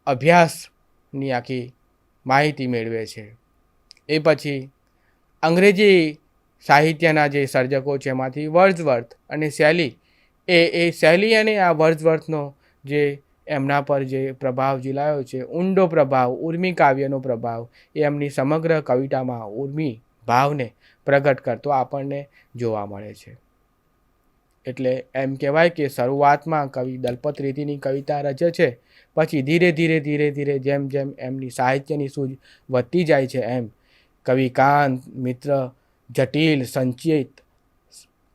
અભ્યાસની આખી માહિતી મેળવે છે. એ પછી અંગ્રેજી સાહિત્યના જે સર્જકો છે એમાંથી વર્ડસવર્થ અને શૈલી, એ શૈલી અને આ વર્ડસવર્થનો જે એમના પર જે પ્રભાવ ઝીલાયો છે, ઊંડો પ્રભાવ, ઉર્મી કાવ્યનો પ્રભાવ, એ એમની સમગ્ર કવિતામાં ઉર્મી ભાવને પ્રગટ કરતો આપણને જોવા મળે છે. એટલે એમ કહેવાય કે શરૂઆતમાં કવિ દલપત રીતિની કવિતા રચે છે, પછી ધીરે ધીરે જેમ જેમ એમની સાહિત્યની સૂઝ વધતી જાય છે એમ કવિ કાંત, મિત્ર, જટિલ, સંચિત,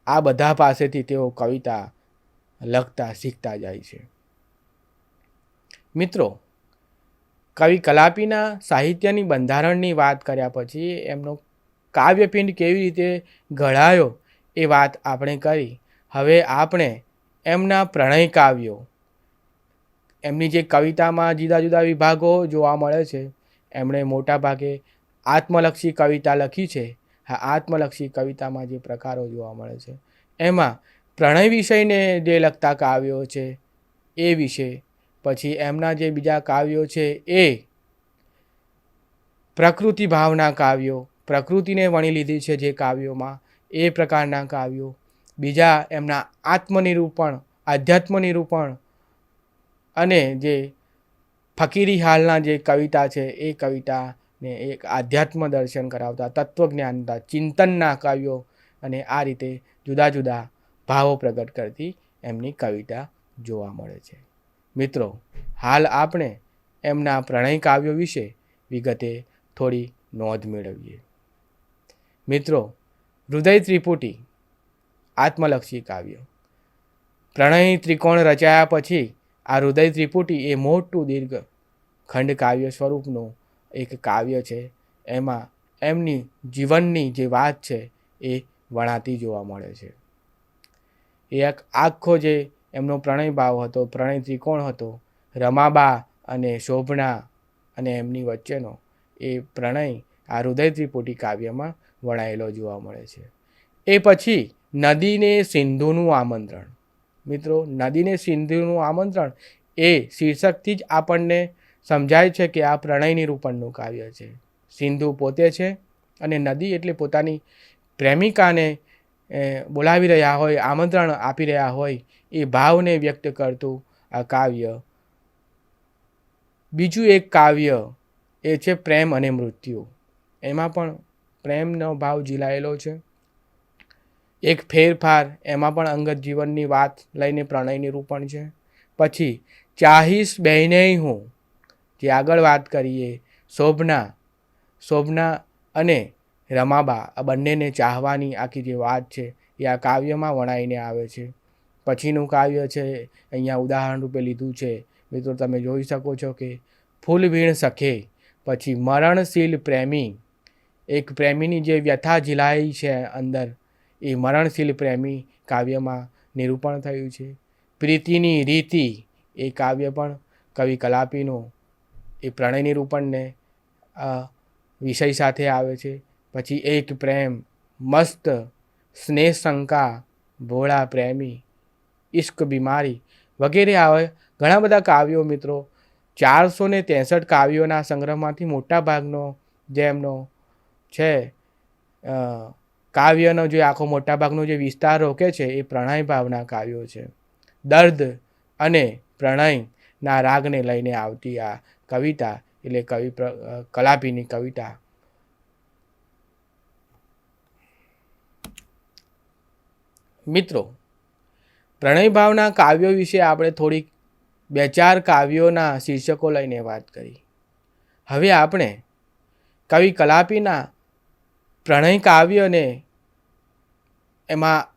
આ બધા પાસેથી તેઓ કવિતા લખતા શીખતા જાય છે. મિત્રો, કવિ કલાપીના સાહિત્યની બંધારણની વાત કર્યા પછી એમનો કાવ્યપિંડ કેવી રીતે ઘડાયો એ વાત આપણે કરી. હવે આપણે એમના પ્રણય કાવ્યો, એમની જે કવિતામાં જુદા જુદા વિભાગો જોવા મળે છે, એમણે મોટા ભાગે આત્મલક્ષી કવિતા લખી છે. હા, આત્મલક્ષી કવિતામાં જે પ્રકારો જોવા મળે છે એમાં પ્રણય વિષયને જે લગતા કાવ્યો છે એ વિશે, પછી એમના જે બીજા કાવ્યો છે એ પ્રકૃતિ ભાવના કાવ્યો, પ્રકૃતિને વણી લીધી છે જે કાવ્યોમાં, એ પ્રકારના કાવ્યો. બીજા એમના આત્મનિરૂપણ, આધ્યાત્મ નિરૂપણ અને જે ફકીરી હાલના જે કવિતા છે એ કવિતાને એક આધ્યાત્મ દર્શન કરાવતા, તત્વજ્ઞાનતા, ચિંતનના કાવ્યો, અને આ રીતે જુદા જુદા ભાવો પ્રગટ કરતી એમની કવિતા જોવા મળે છે. મિત્રો, હાલ આપણે એમના પ્રણય કાવ્યો વિશે વિગતે થોડી નોંધ મેળવીએ. મિત્રો, હૃદય ત્રિપુટી આત્મલક્ષી કાવ્ય. પ્રણય ત્રિકોણ રચાયા પછી આ હૃદય ત્રિપુટી એ મોટું દીર્ઘ ખંડ કાવ્ય સ્વરૂપનું એક કાવ્ય છે. એમાં એમની જીવનની જે વાત છે એ વણાતી જોવા મળે છે. એક આખો જે એમનો પ્રણય ભાવ હતો, પ્રણય ત્રિકોણ હતો, રમાબા અને શોભના અને એમની વચ્ચેનો એ પ્રણય આ હૃદય ત્રિપુટી કાવ્યમાં વણાયેલો જોવા મળે છે. એ પછી નદીને સિંધુનું આમંત્રણ. મિત્રો, નદીને સિંધુનું આમંત્રણ એ શીર્ષકથી જ આપણને સમજાય છે કે આ પ્રણય નિરૂપણનું કાવ્ય છે. સિંધુ પોતે છે અને નદી એટલે પોતાની પ્રેમિકાને બોલાવી રહ્યા હોય, આમંત્રણ આપી રહ્યા હોય, એ ભાવને વ્યક્ત કરતું આ કાવ્ય. બીજું એક કાવ્ય એ છે પ્રેમ અને મૃત્યુ. એમાં પણ પ્રેમનો ભાવ ઝીલાયેલો છે. એક ફેરફાર, એમાં પણ અંગત જીવનની વાત લઈને પ્રણય નિરૂપણ છે. પછી ચાહીશ બહેને હું, જે આગળ વાત કરીએ, શોભના અને રમાબા, આ બંનેને ચાહવાની આખી જે વાત છે એ આ કાવ્યમાં વણાઈને આવે છે. પછીનું કાવ્ય છે, અહીંયા ઉદાહરણ રૂપે લીધું છે મિત્રો, તમે જોઈ શકો છો કે ફૂલ વીણ સખે. પછી મરણશીલ પ્રેમી, એક પ્રેમીની જે વ્યથા ઝીલાઈ છે અંદર, એ મરણશીલ પ્રેમી કાવ્યમાં નિરૂપણ થયું છે. પ્રીતિની રીતિ, એ કાવ્ય પણ કવિ કલાપીનું એ પ્રણય નિરૂપણને વિષય સાથે આવે છે. પછી એક પ્રેમ, મસ્ત, સ્નેહ શંકા, ભોળા પ્રેમી, ઇશ્ક બીમારી વગેરે આવે ઘણા બધા કાવ્યો. મિત્રો, 463 કાવ્યોના સંગ્રહમાંથી મોટા ભાગનો જે એમનો છે કાવ્યનો જે આખો મોટા ભાગનો જે વિસ્તાર રોકે છે એ પ્રણય ભાવના કાવ્યો છે. દર્દ અને પ્રણયના રાગને લઈને આવતી આ કવિતા એટલે કલાપીની કવિતા. મિત્રો, પ્રણય ભાવના કાવ્યો વિશે આપણે થોડીક 2-4 કાવ્યોના શીર્ષકો લઈને વાત કરી. હવે આપણે કવિ કલાપીના પ્રણય કાવ્યને એમાં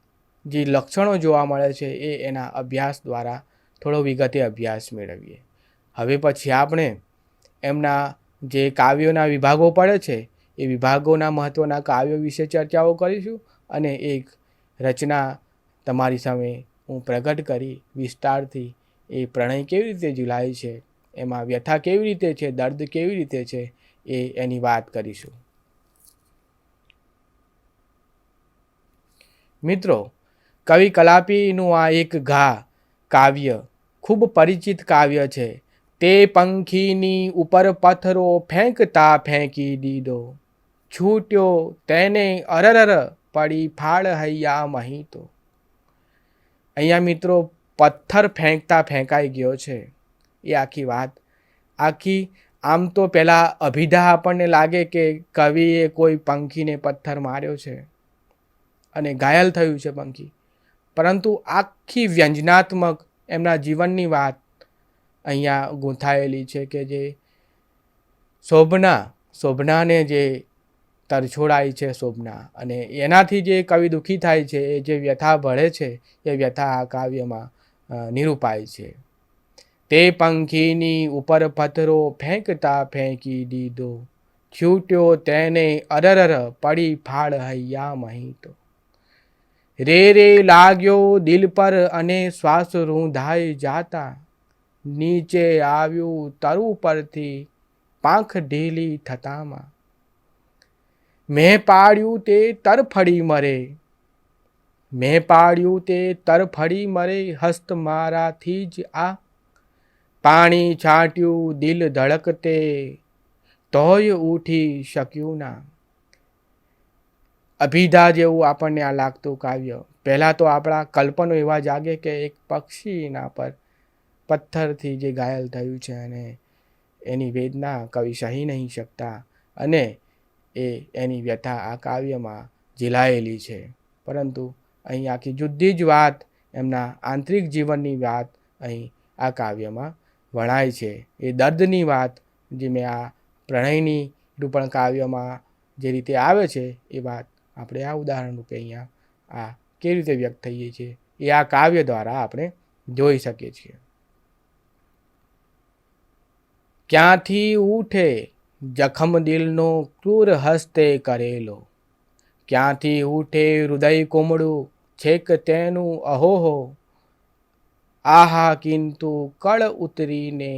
જે લક્ષણો જોવા મળે છે એ એના અભ્યાસ દ્વારા થોડો વિગતે અભ્યાસ મેળવીએ. હવે પછી આપણે એમના જે કાવ્યોના વિભાગો પડે છે એ વિભાગોના મહત્ત્વના કાવ્યો વિશે ચર્ચાઓ કરીશું અને એક રચના તમારી સામે હું પ્રગટ કરી વિસ્તારથી એ પ્રણય કેવી રીતે ઝીલાય છે, એમાં વ્યથા કેવી રીતે છે, દર્દ કેવી રીતે છે એની વાત કરીશું. મિત્રો, કવિ કલાપીનું આ એક કાવ્ય ખૂબ પરિચિત કાવ્ય છે. તે પંખીની ઉપર પથ્થરો ફેંકતા ફેંકી દીધો, છૂટ્યો તેને અરર પડી ફાળ હૈયા મહી તો. અહીંયા મિત્રો પથ્થર ફેંકતા ફેંકાઈ ગયો છે એ આખી વાત. આમ તો પહેલાં અભિધા આપણને લાગે કે કવિએ કોઈ પંખીને પથ્થર માર્યો છે અને ઘાયલ થયું છે પંખી, પરંતુ આખી વ્યંજનાત્મક એમના જીવનની વાત અહીંયા ગૂંથાયેલી છે કે જે શોભનાને જે તરછોડાઈ છે શોભના, અને એનાથી જે કવિ દુઃખી થાય છે, એ જે વ્યથા ભળે છે એ વ્યથા આ કાવ્યમાં નિરૂપાય છે. તે પંખીની ઉપર પથ્થરો ફેંકતા ફેંકી દીધો, છૂટ્યો તેને અરર પડી ફાળ હૈયા મહી તો. રે રે લાગ્યો દિલ પર અને શ્વાસ રૂંધાઈ જાતા, નીચે આવ્યું તરુ પરથી પાંખ ઢીલી થતામાં. મેં પાડ્યું તે તરફડી મરે, મેં પાડ્યું તે તરફડી મરે, હસ્ત મારાથી જ આ. પાણી છાંટ્યું દિલ ધડકતે, તોય ઉઠી શક્યું ના. અભિધા જેવું આપણને આ લાગતું કાવ્ય. પહેલાં તો આપણા કલ્પનો એવા જાગે કે એક પક્ષીના પર પથ્થરથી જે ઘાયલ થયું છે અને એની વેદના કવિ સહી નહીં શકતા અને એની વ્યથા આ કાવ્યમાં ઝીલાયેલી છે. પરંતુ અહીં આખી જુદી જ વાત, એમના આંતરિક જીવનની વાત અહીં આ કાવ્યમાં વણાય છે. એ દર્દની વાત જે મેં આ પ્રણયની રૂપણ કાવ્યમાં જે રીતે આવે છે એ વાત આપણે આ ઉદાહરણ રૂપે અહીંયા આ કેવી રીતે વ્યક્ત થઈએ છીએ એ આ કાવ્ય દ્વારા આપણે જોઈ શકીએ છીએ. ક્યાંથી ઉઠે જખમ દિલનો ક્રૂર હસ્તે કરેલો, ક્યાંથી ઉઠે હૃદય કોમળું છેક તેનું અહોહો. આહા કિંતુ કળ ઉતરીને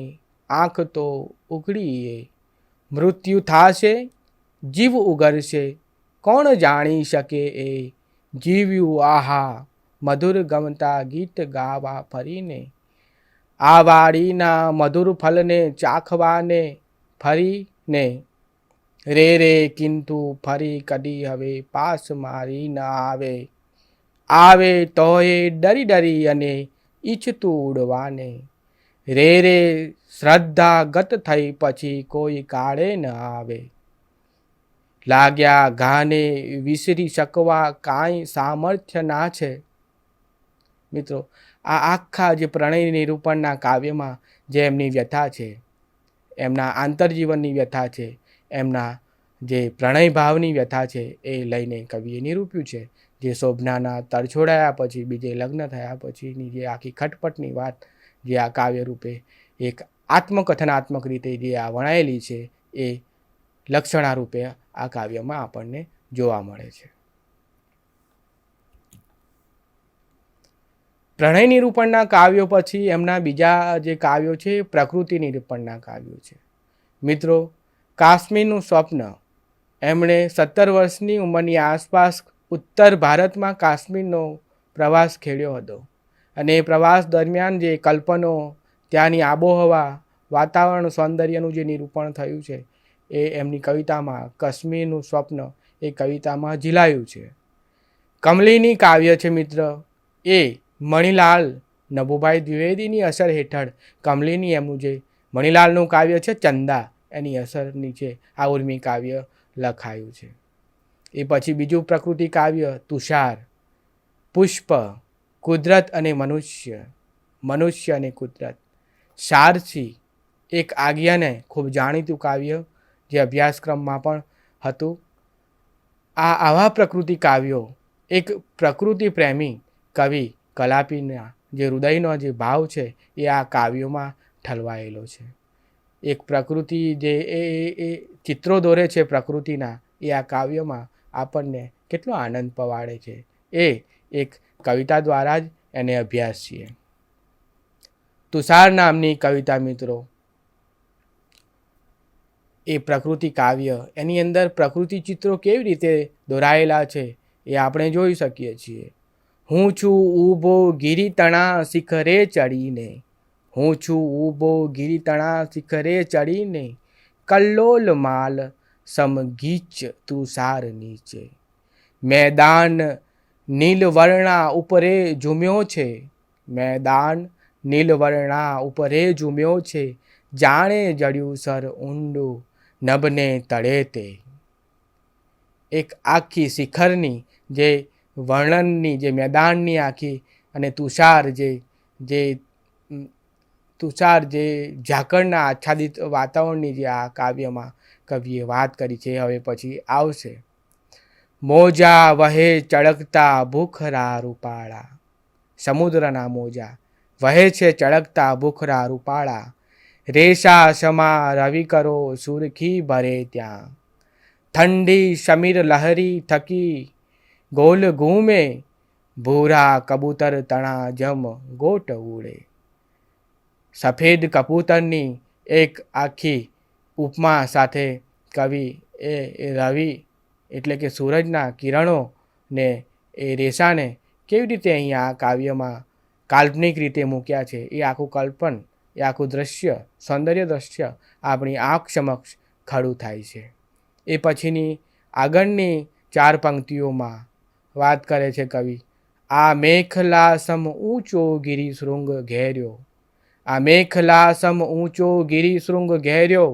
આંખ તો ઉઘડીએ, મૃત્યુ થાશે જીવ ઉગરશે કોણ જાણી શકે એ. જીવ્યું આહા મધુર ગમતા ગીત ગાવા ફરીને, આ વાડીના મધુર ફલને ચાખવાને ફરીને. રે રે કિંતુ ફરી કદી હવે પાસ મારી ન આવે, આવે તોય ડરી ડરી અને ઈચ્છતું ઉડવાને. રે રે શ્રદ્ધા ગત થઈ પછી કોઈ કાળે ન આવે, લાગ્યા ઘાને વિસરી શકવા કાંઈ સામર્થ્ય ના છે. મિત્રો, આ આખા જે પ્રણય નિરૂપણના કાવ્યમાં જે એમની વ્યથા છે, એમના આંતરજીવનની વ્યથા છે, એમના જે પ્રણય ભાવની વ્યથા છે એ લઈને કવિએ નિરૂપ્યું છે. જે શોભનાના તરછોડાયા પછી બીજે લગ્ન થયા પછીની જે આખી ખટપટની વાત જે આ કાવ્ય રૂપે એક આત્મકથનાત્મક રીતે જે આ વણાયેલી છે એ લક્ષણા રૂપે આ કાવ્યમાં આપણને જોવા મળે છે. પ્રણય નિરૂપણના કાવ્યો પછી એમના બીજા જે કાવ્યો છે પ્રકૃતિ નિરૂપણના કાવ્યો છે. મિત્રો, કાશ્મીરનું સ્વપ્ન, એમણે 17 વર્ષની ઉંમરની આસપાસ ઉત્તર ભારતમાં કાશ્મીરનો પ્રવાસ ખેડ્યો હતો અને એ પ્રવાસ દરમિયાન જે કલ્પનો, ત્યાંની આબોહવા, વાતાવરણ, સૌંદર્યનું જે નિરૂપણ થયું છે એ એમની કવિતામાં કાશ્મીરનું સ્વપ્ન એ કવિતામાં ઝીલાયું છે. કમલિની કાવ્ય છે મિત્ર, એ મણિલાલ નભુભાઈ દ્વિવેદીની અસર હેઠળ કમલિની એમનું જે મણિલાલનું કાવ્ય છે ચંદા, એની અસર નીચે આ ઉર્મી કાવ્ય લખાયું છે. એ પછી બીજું પ્રકૃતિ કાવ્ય તુષાર, પુષ્પ, કુદરત અને મનુષ્ય, મનુષ્ય અને કુદરત, સારસી, એક આજ્ઞાને ખૂબ જાણીતું કાવ્ય જે અભ્યાસક્રમમાં પણ હતું. આવા પ્રકૃતિ કાવ્યો એક પ્રકૃતિ પ્રેમી કવિ કલાપીના જે હૃદયનો જે ભાવ છે એ આ કાવ્યોમાં ઠલવાયેલો છે. એક પ્રકૃતિ જે એ ચિત્રો દોરે છે પ્રકૃતિના, એ આ કાવ્યમાં આપણને કેટલો આનંદ પવાડે છે. એ એક કવિતા દ્વારા જ એને અભ્યાસ છીએ. તુષાર નામની કવિતા મિત્રો, એ પ્રકૃતિ કાવ્ય, એની અંદર પ્રકૃતિ ચિત્રો કેવી રીતે દોરાયેલા છે એ આપણે જોઈ શકીએ છીએ. હું છું ઊભો ગિરિતણા શિખરે ચડીને, હું છું ઊભો ગિરિતણા શિખરે ચડીને, કલ્લોલ માલ સમગીચ તુષાર નીચે, મેદાન નીલવર્ણા ઉપરે ઝૂમ્યો છે, મેદાન નીલવર્ણા ઉપરે ઝૂમ્યો છે, જાણે જડ્યું સર ઊંડું નભને તળે તે. એક આખી શિખરની જે વર્ણનની, જે મેદાનની આખી, અને તુષાર જે ઝાકળના આચ્છાદિત વાતાવરણની જે આ કાવ્યમાં કવિએ વાત કરી છે. હવે પછી આવશે મોજા વહે ચળકતા ભૂખરા રૂપાળા, સમુદ્રના મોજા વહે છે ચળકતા ભૂખરા રૂપાળા, રેશા સમા રવિ કરો સુરખી ભરે ત્યાં, ઠંડી સમીર લહરી થકી ગોલ ઘૂમે, ભૂરા કબૂતર તણા જમ ગોટ ઉડે. સફેદ કબૂતરની એક આખી ઉપમા સાથે કવિ એ રવિ એટલે કે સૂરજના કિરણોને, એ રેસાને કેવી રીતે અહીંયા આ કાવ્યમાં કાલ્પનિક રીતે મૂક્યા છે, એ આખું કલ્પન, એ આખું દ્રશ્ય, સૌંદર્ય દ્રશ્ય આપણી આંખ સમક્ષ ખડું થાય છે. એ પછીની આગળની 4 પંક્તિઓમાં વાત કરે છે કવિ, આ મેખલા સમ ઊંચો ગિરિશૃંગ ઘેર્યો, આ મેખલા સમ ઊંચો ગિરિશૃંગ ઘેર્યો,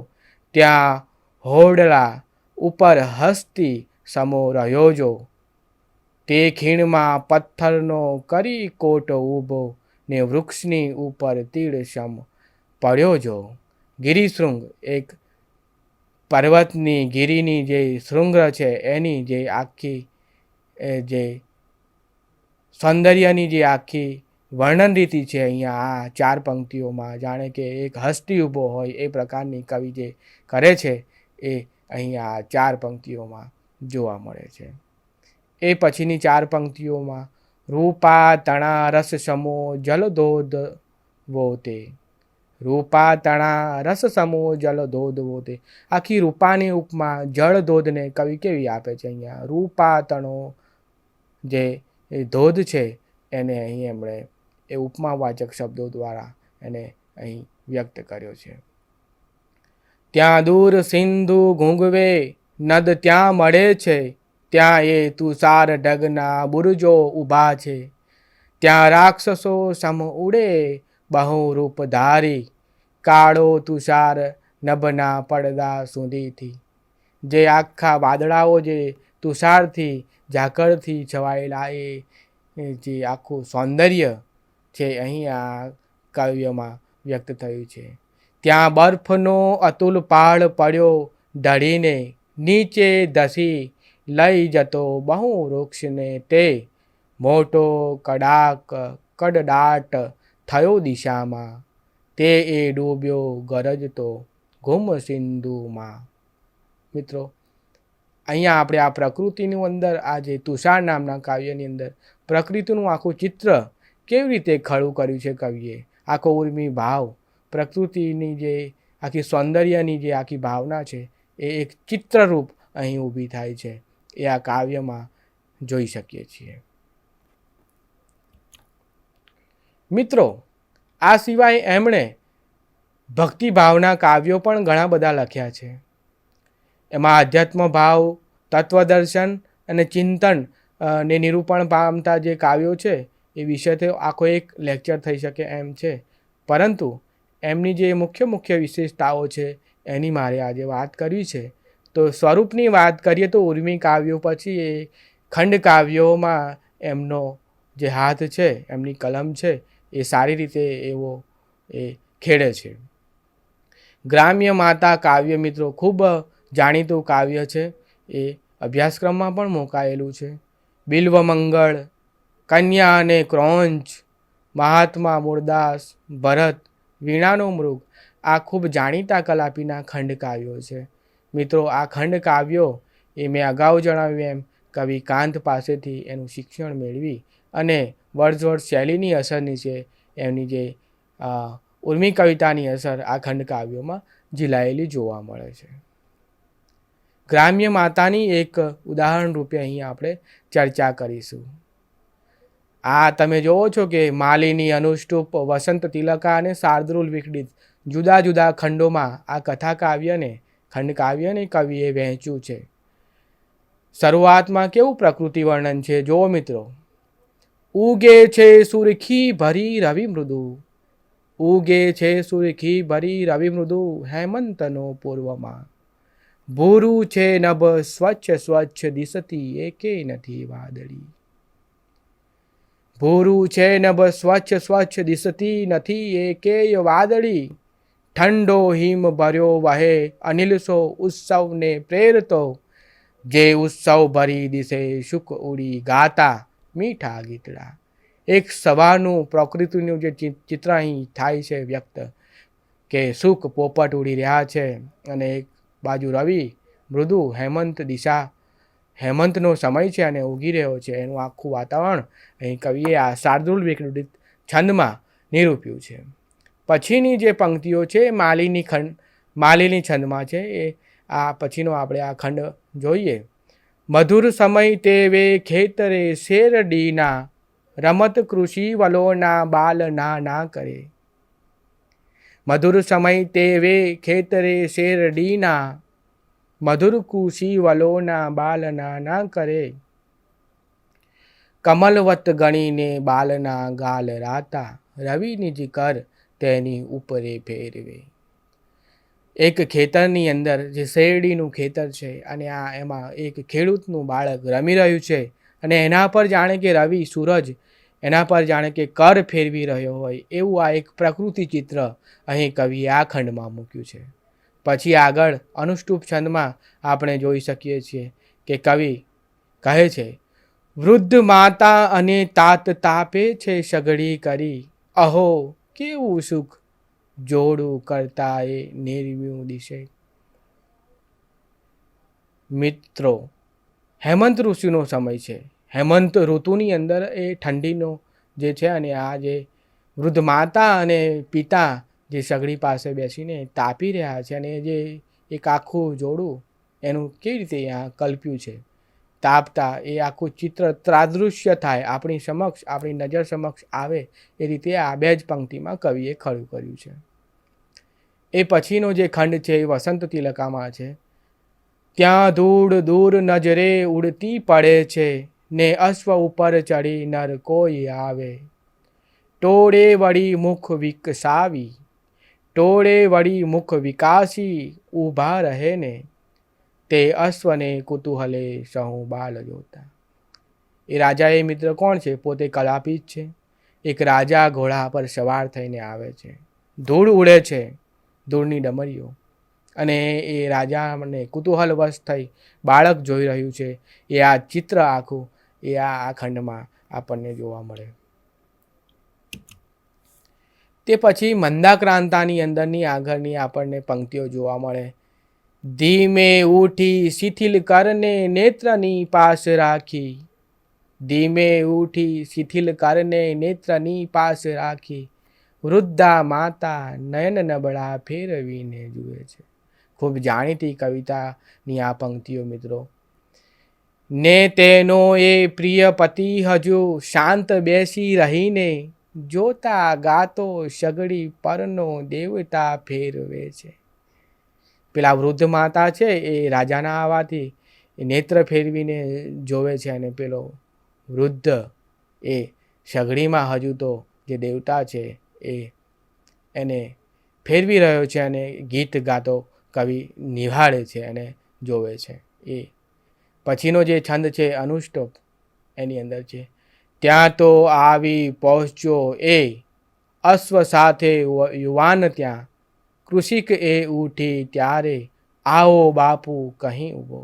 ત્યાં હોડલા ઉપર હસ્તી સમો રહ્યો જો, તે ખીણમાં પથ્થરનો કરી કોટ ઊભો, ને વૃક્ષની ઉપર તીડ સમ પડ્યો જો. ગિરિશૃંગ એક પર્વતની, ગિરિની જે શૃંગ છે એની જે આખી જે સૌંદર્યની જે આખી વર્ણન રીતિ છે અહીંયા આ 4 પંક્તિઓમાં, જાણે કે એક હસ્તી ઊભો હોય એ પ્રકારની કવિ જે કરે છે એ અહીંયા 4 પંક્તિઓમાં જોવા મળે છે. એ પછીની 4 પંક્તિઓમાં રૂપા તણા રસ સમો જલધોધ વોતે, રૂપા તણા રસ સમો જલધોધ વોતે. આખી રૂપાની ઉપમા જળધોધને કવિ કેવી આપે છે અહીંયા, રૂપા તણો જે ધોધ છે એને અહીં એમણે એ ઉપમાવાચક શબ્દો દ્વારા એને અહીં વ્યક્ત કર્યો છે. ત્યાં દૂર સિંધુ ઘૂંઘવે નદ ત્યાં મળે છે, ત્યાં એ તુષાર ઢગના બુરજો ઊભા છે, ત્યાં રાક્ષસો સમ ઉડે બહુ રૂપ ધારી, કાળો તુષાર નભના પડદા સુધીથી. જે આખા વાદળાઓ જે તુષારથી, ઝાકળથી છવાયેલા એ જે આખું સૌંદર્ય છે અહીં આ કાવ્યમાં વ્યક્ત થયું છે. ત્યાં બરફનો અતુલ પહાડ પડ્યો ઢળીને, નીચે ધસી લઈ જતો બહુ વૃક્ષને તે, મોટો કડડાટ થયો દિશામાં, તે એ ડૂબ્યો ગરજતો ગુમ સિંધુમાં. મિત્રો, અહીંયા આપણે આ પ્રકૃતિનું અંદર, આ જે તુષાર નામના કાવ્યની અંદર પ્રકૃતિનું આખું ચિત્ર કેવી રીતે ખડું કર્યું છે કવિએ. આખો ઉર્મી ભાવ, પ્રકૃતિની જે આખી સૌંદર્યની જે આખી ભાવના છે એ એક ચિત્રરૂપ અહીં ઊભી થાય છે, એ આ કાવ્યમાં જોઈ શકીએ છીએ. મિત્રો, આ સિવાય એમણે ભક્તિભાવના કાવ્યો પણ ઘણા બધા લખ્યા છે. એમાં આધ્યાત્મ ભાવ, તત્વદર્શન અને ચિંતન ને નિરૂપણ પામતા જે કાવ્યો છે એ વિશે તો આખો એક લેક્ચર થઈ શકે એમ છે, પરંતુ એમની જે મુખ્ય વિશેષતાઓ છે એની મારે આજે વાત કરવી છે. તો સ્વરૂપની વાત કરીએ તો ઉર્મી કાવ્યો પછી એ ખંડ કાવ્યોમાં એમનો જે હાથ છે, એમની કલમ છે, એ સારી રીતે એવો એ ખેડે છે. ગ્રામ્ય માતા કાવ્ય મિત્રો ખૂબ જાણીતું કાવ્ય છે, એ અભ્યાસક્રમમાં પણ મુકાયેલું છે. બિલ્વમંગળ, કન્યા અને ક્રોંચ, મહાત્મા મૂળદાસ, ભરત, વીણાનો મૃગ આ ખૂબ જાણીતા કલાપીના ખંડ કાવ્યો છે. મિત્રો, આ ખંડ કાવ્યો એ મેં અગાઉ જણાવ્યું એમ કવિ કાંત પાસેથી એનું શિક્ષણ મેળવી અને વર્ડસવર્થ શૈલીની અસર નીચે એમની જે ઉર્મી કવિતાની અસર આ ખંડ કાવ્યોમાં ઝીલાયેલી જોવા મળે છે. ગ્રામ્ય માતાની એક ઉદાહરણ રૂપે અહીં આપણે ચર્ચા કરીશું. આ તમે જોવો છો કે માલિની, અનુષ્ટુપ, વસંત તિલકા અને શાર્દુલ વિખડિત જુદા જુદા ખંડોમાં આ કથા કાવ્યને ખંડ કાવ્યને કવિએ વહેંચ્યું છે. શરૂઆતમાં કેવું પ્રકૃતિ વર્ણન છે જુઓ મિત્રો. ઉગે છે સુરખી ભરી રવિ મૃદુ, ઉગે છે સુરખી ભરી રવિ મૃદુ, હેમંતનો પૂર્વમાં. ભૂરું છે નભ સ્વચ્છ સ્વચ્છ દિશતી, એકે નથી વાદળી. ભૂરું છે નભ સ્વચ્છ સ્વચ્છ દિશતી, નથી એકેય વાદળી. ઠંડો હિમ ભર્યો વહે અનિલ સો, ઉત્સવને પ્રેરતો. જે ઉત્સવ ભરી દિશે શુક ઉડી, ગાતા મીઠા ગીતડા. એક સવારનું પ્રકૃતિનું જે ચિત્ર અહીં થાય છે વ્યક્ત કે સુખ પોપટ ઉડી રહ્યા છે અને એક બાજુ રવિ મૃદુ હેમંત દિશા, હેમંતનો સમય છે અને ઉગી રહ્યો છે, એનું આખું વાતાવરણ અહીં કવિએ આ શાર્દુલ વિખડિત છંદમાં નિરૂપ્યું છે. પછીની જે પંક્તિઓ છે માલિની છંદમાં છે. એ આ પછીનો આપણે આ ખંડ જોઈએ. મધુર સમય તેવે ખેતરે શેરડીના, રમત કૃષિ વલોના બાલ ના ના કરે. મધુર સમય તેવે ખેતરે શેરડીના, મધુર કૃષિ વલોના બાલ ના ના કરે. કમલવત ગણીને બાલના ગાલ રાતા, રવિ નિજ કર તેની ઉપરે ફેરવે. એક ખેતરની અંદર જે શેરડીનું ખેતર છે અને એમાં એક ખેડૂતનું બાળક રમી રહ્યું છે અને એના પર જાણે કે રવિ સૂરજ એના પર જાણે કે કર ફેરવી રહ્યો હોય એવું આ એક પ્રકૃતિ ચિત્ર અહીં કવિએ આ ખંડમાં મૂક્યું છે. પછી આગળ અનુષ્ટુપ છંદમાં આપણે જોઈ શકીએ છીએ કે કવિ કહે છે, વૃદ્ધ માતા અને તાત તાપે છે સગડી કરી, અહો કેવું સુખ જોડું કરતા એ નેરવ્યું દિશે. મિત્રો, હેમંત ઋતુનો સમય છે. હેમંત ઋતુની અંદર એ ઠંડીનો જે છે અને આ જે વૃદ્ધ માતા અને પિતા જે સગડી પાસે બેસીને તાપી રહ્યા છે અને જે એક આખું જોડું એનું કેવી રીતે અહીંયા કલ્પ્યું છે તાપતા, એ આખું ચિત્ર ત્રાદૃશ્ય થાય આપણી સમક્ષ, આપણી નજર સમક્ષ આવે એ રીતે આ બે જ પંક્તિમાં કવિએ ખડું કર્યું છે. એ પછીનો જે ખંડ છે એ વસંત તિલકામાં છે. ત્યાં ધૂળ દૂર નજરે ઉડતી પડે છે, ને અશ્વ ઉપર ચડી નર કોઈ આવે. ટોળે વળી મુખ વિકસાવી, ટોળે વળી મુખ વિકાસી ઊભા રહે ને, તે અશ્વને કુતૂહલે સહુ બાલ જોતા. એ રાજા એ મિત્ર કોણ છે? પોતે કલાપી જ છે. એક રાજા ઘોડા પર સવાર થઈને આવે છે, ધૂળ ઉડે છે, ધૂળની ડમરીઓ, અને એ રાજાને કુતૂહલવશ થઈ બાળક જોઈ રહ્યું છે. એ આ ચિત્ર આખું એ આ ખંડમાં આપણને જોવા મળે. તે પછી મંદાક્રાંતાની અંદરની આગળની આપણને પંક્તિઓ જોવા મળે. ધીમે ઉઠી શિથિલ કરને નેત્રની પાસ રાખી, ધીમે ઉઠી શિથિલ કરને નેત્રની પાસ રાખી, વૃદ્ધા માતા નયન નબળા ફેરવીને જુએ છે. ખૂબ જાણીતી કવિતાની આ પંક્તિઓ મિત્રો. ને તેનો એ પ્રિય પતિ હજુ શાંત બેસી રહીને, જોતા ગાતો સગડી પરનો દેવતા ફેરવે છે. પેલા વૃદ્ધ માતા છે એ રાજાના આવવાથી એ નેત્ર ફેરવીને જોવે છે અને પેલો વૃદ્ધ એ સગડીમાં હજુ તો જે દેવતા છે એને ફેરવી રહ્યો છે અને ગીત ગાતો કવિ નિહાળે છે અને જોવે છે. એ પછીનો જે છંદ છે અનુષ્ટુપ, એની અંદર છે, ત્યાં તો આવી પહોંચ્યો એ અશ્વ સાથે યુવાન ત્યાં, કૃષિક એ ઉઠી ત્યારે આવો બાપુ કહી ઊભો.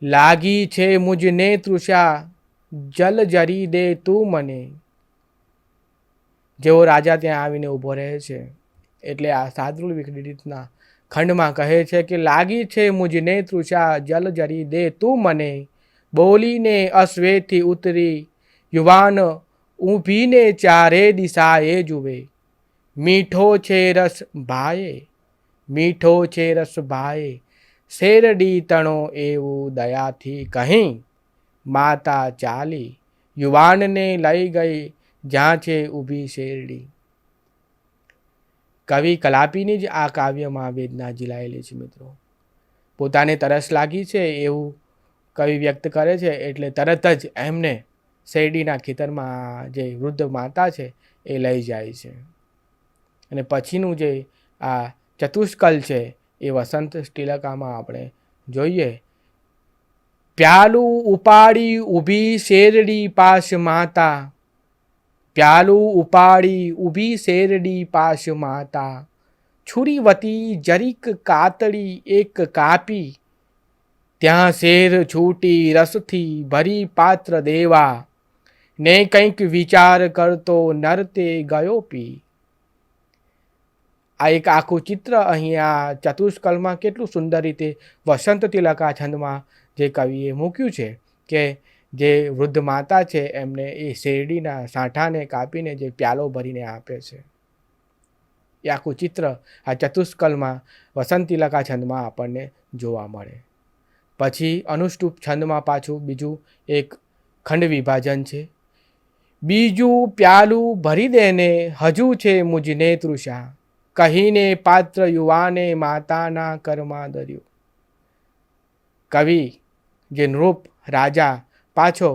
લાગી છે મુજને તૃષા, જલ જરી દે તું મને, જેવો રાજા ત્યાં આવીને ઊભો રહે છે. એટલે આ સાદરૂળ વિકડી રીતના ખંડમાં કહે છે કે લાગી છે મુજને તૃષા જલ જરી દે તું મને, બોલીને અશ્વેથી ઉતરી યુવાન ઊભીને ચારે દિશાએ જુએ, મીઠો છે રસ ભાએ, મીઠો છે રસ ભાએ, શેરડી તણો એવું દયાથી કહી, માતા ચાલી યુવાનને લઈ ગઈ જ્યાં છે ઊભી શેરડી. કવિ કલાપીની જ આ કાવ્યમાં વેદના ઝીલાયેલી છે મિત્રો. પોતાને તરસ લાગી છે એવું કવિ વ્યક્ત કરે છે એટલે તરત જ એમને શેરડીના ખેતરમાં જે વૃદ્ધ માતા છે એ લઈ જાય છે. અને પછીનું જે આ ચતુષ્કલ છે એ વસંત તિલકામાં આપણે જોઈએ. પ્યાલું ઉપાડી ઊભી શેરડી પાસ માતા, પ્યાલું ઉપાડી ઊભી શેરડી પાસ માતા, છુરીવતી જરીક કાતડી એક કાપી, ત્યાં શેર છૂટી રસથી ભરી પાત્ર દેવા, ને કંઈક વિચાર કરતો નરતે ગયો પી. આ એક આખું ચિત્ર અહીંયા ચતુષ્કલમાં કેટલું સુંદર રીતે વસંત તિલકા છંદમાં જે કવિએ મૂક્યું છે કે જે વૃદ્ધ માતા છે એમને એ શેરડીના સાંઠાને કાપીને જે પ્યાલો ભરીને આપે છે. એ આખું ચિત્ર આ ચતુષ્કલમાં વસંત તિલકા છંદમાં આપણને જોવા મળે. પછી અનુષ્ટુપ છંદમાં પાછું બીજું એક ખંડ વિભાજન છે. બીજું પ્યાલું ભરી દેને હજુ છે મુજને તૃષા, કહીને પાત્ર યુવાને માતાના કરમાં ધર્યું. કવિ જે નૃપ રાજા પાછો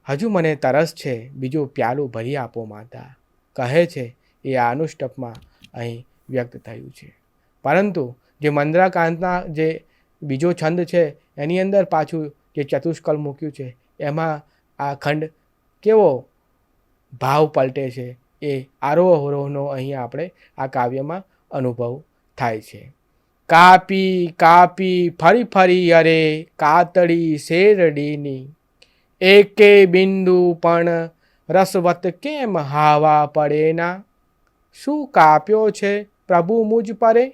હજુ મને તરસ છે, બીજું પ્યાલું ભરી આપો માતા કહે છે. એ આ અનુષ્ટપમાં અહીં વ્યક્ત થયું છે. પરંતુ જે મંદ્રાકાંતના જે બીજો છંદ છે એની અંદર પાછું જે ચતુષ્કલ મૂક્યું છે એમાં આ ખંડ કેવો ભાવ પલટે છે એ આરોહ અવરોહનો અહીં આપણે આ કાવ્યમાં અનુભવ થાય છે. કાપી કાપી ફરી ફરી અરે કાતડી શેરડીની, એકે બિંદુ પણ રસવત કેમ હાવા પડે ના, શું કાપ્યો છે પ્રભુ મુજ પરે,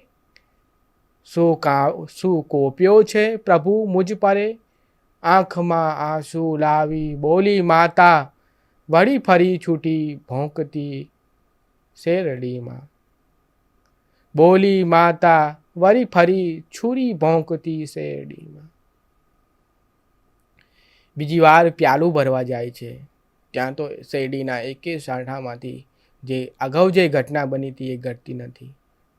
શું કોપ્યો છે પ્રભુ મુજ પરે, આંખમાં આંસુ લાવી બોલી માતા, વળી ફરી છૂટી ભોંકતી શેરડીમાં. બોલી માતા વળી ફરી છુરી ભોંકતી શેરડીમાં. બીજી વાર પ્યાલું ભરવા જાય છે ત્યાં તો શેરડીના એકે સાંઠામાંથી જે અગાઉ જે ઘટના બની હતી એ ઘટતી નથી.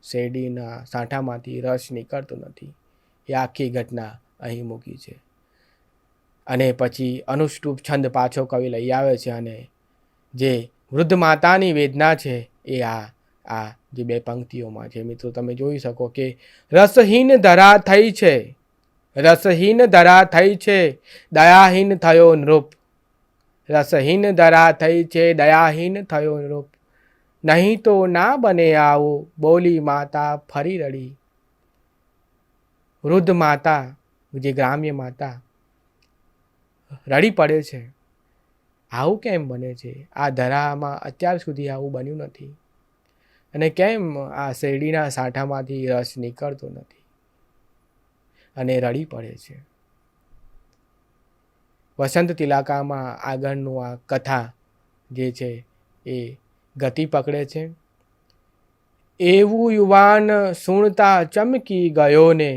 શેરડીના સાંઠામાંથી રસ નીકળતો નથી. એ આખી ઘટના અહીં મૂકી છે. અને પછી અનુષ્ટુપ છંદ પાછો કવિ લઈ આવે છે અને જે વૃદ્ધ માતાની વેદના છે એ આ જે બે પંક્તિઓમાં છે. મિત્રો તમે જોઈ શકો કે રસહીન ધરા થઈ છે, રસહીન ધરા થઈ છે, દયાહીન થયો નૃપ, રસહીન ધરા થઈ છે, દયાહીન થયો નૃપ, નહીં તો ના બને આવો, બોલી માતા ફરી રડી. વૃદ્ધ માતા જે ગ્રામ્ય માતા રડી પડે છે. આવું કેમ બને છે? આ ધરામાં અત્યાર સુધી આવું બન્યું નથી. અને કેમ આ શેરડીના સાંઠામાંથી રસ નીકળતો નથી? અને રડી પડે છે. વસંત તિલકામાં આગળનું આ કથા જે છે એ ગતિ પકડે છે. એવું યુવાન સુણતા ચમકી ગયો ને,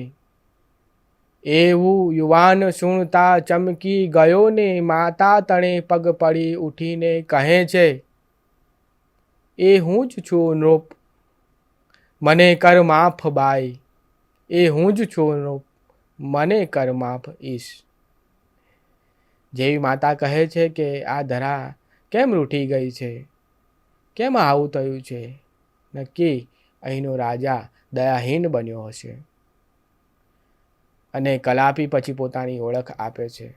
એવું યુવાન સુણતા ચમકી ગયો ને, માતા તણે પગ પડી ઉઠીને કહે છે, એ હું જ છું નૃપ, મને કર માફ બાઈ, એ હું જ છું નૃપ, મને કર માફ ઈશ. જેવી માતા કહે છે કે આ ધરા કેમ રૂઠી ગઈ છે, કેમ આવું થયું છે, નક્કી અહીંનો રાજા દયાહીન બન્યો હશે. અને કલાપી પછી પોતાની ઓળખ આપે છે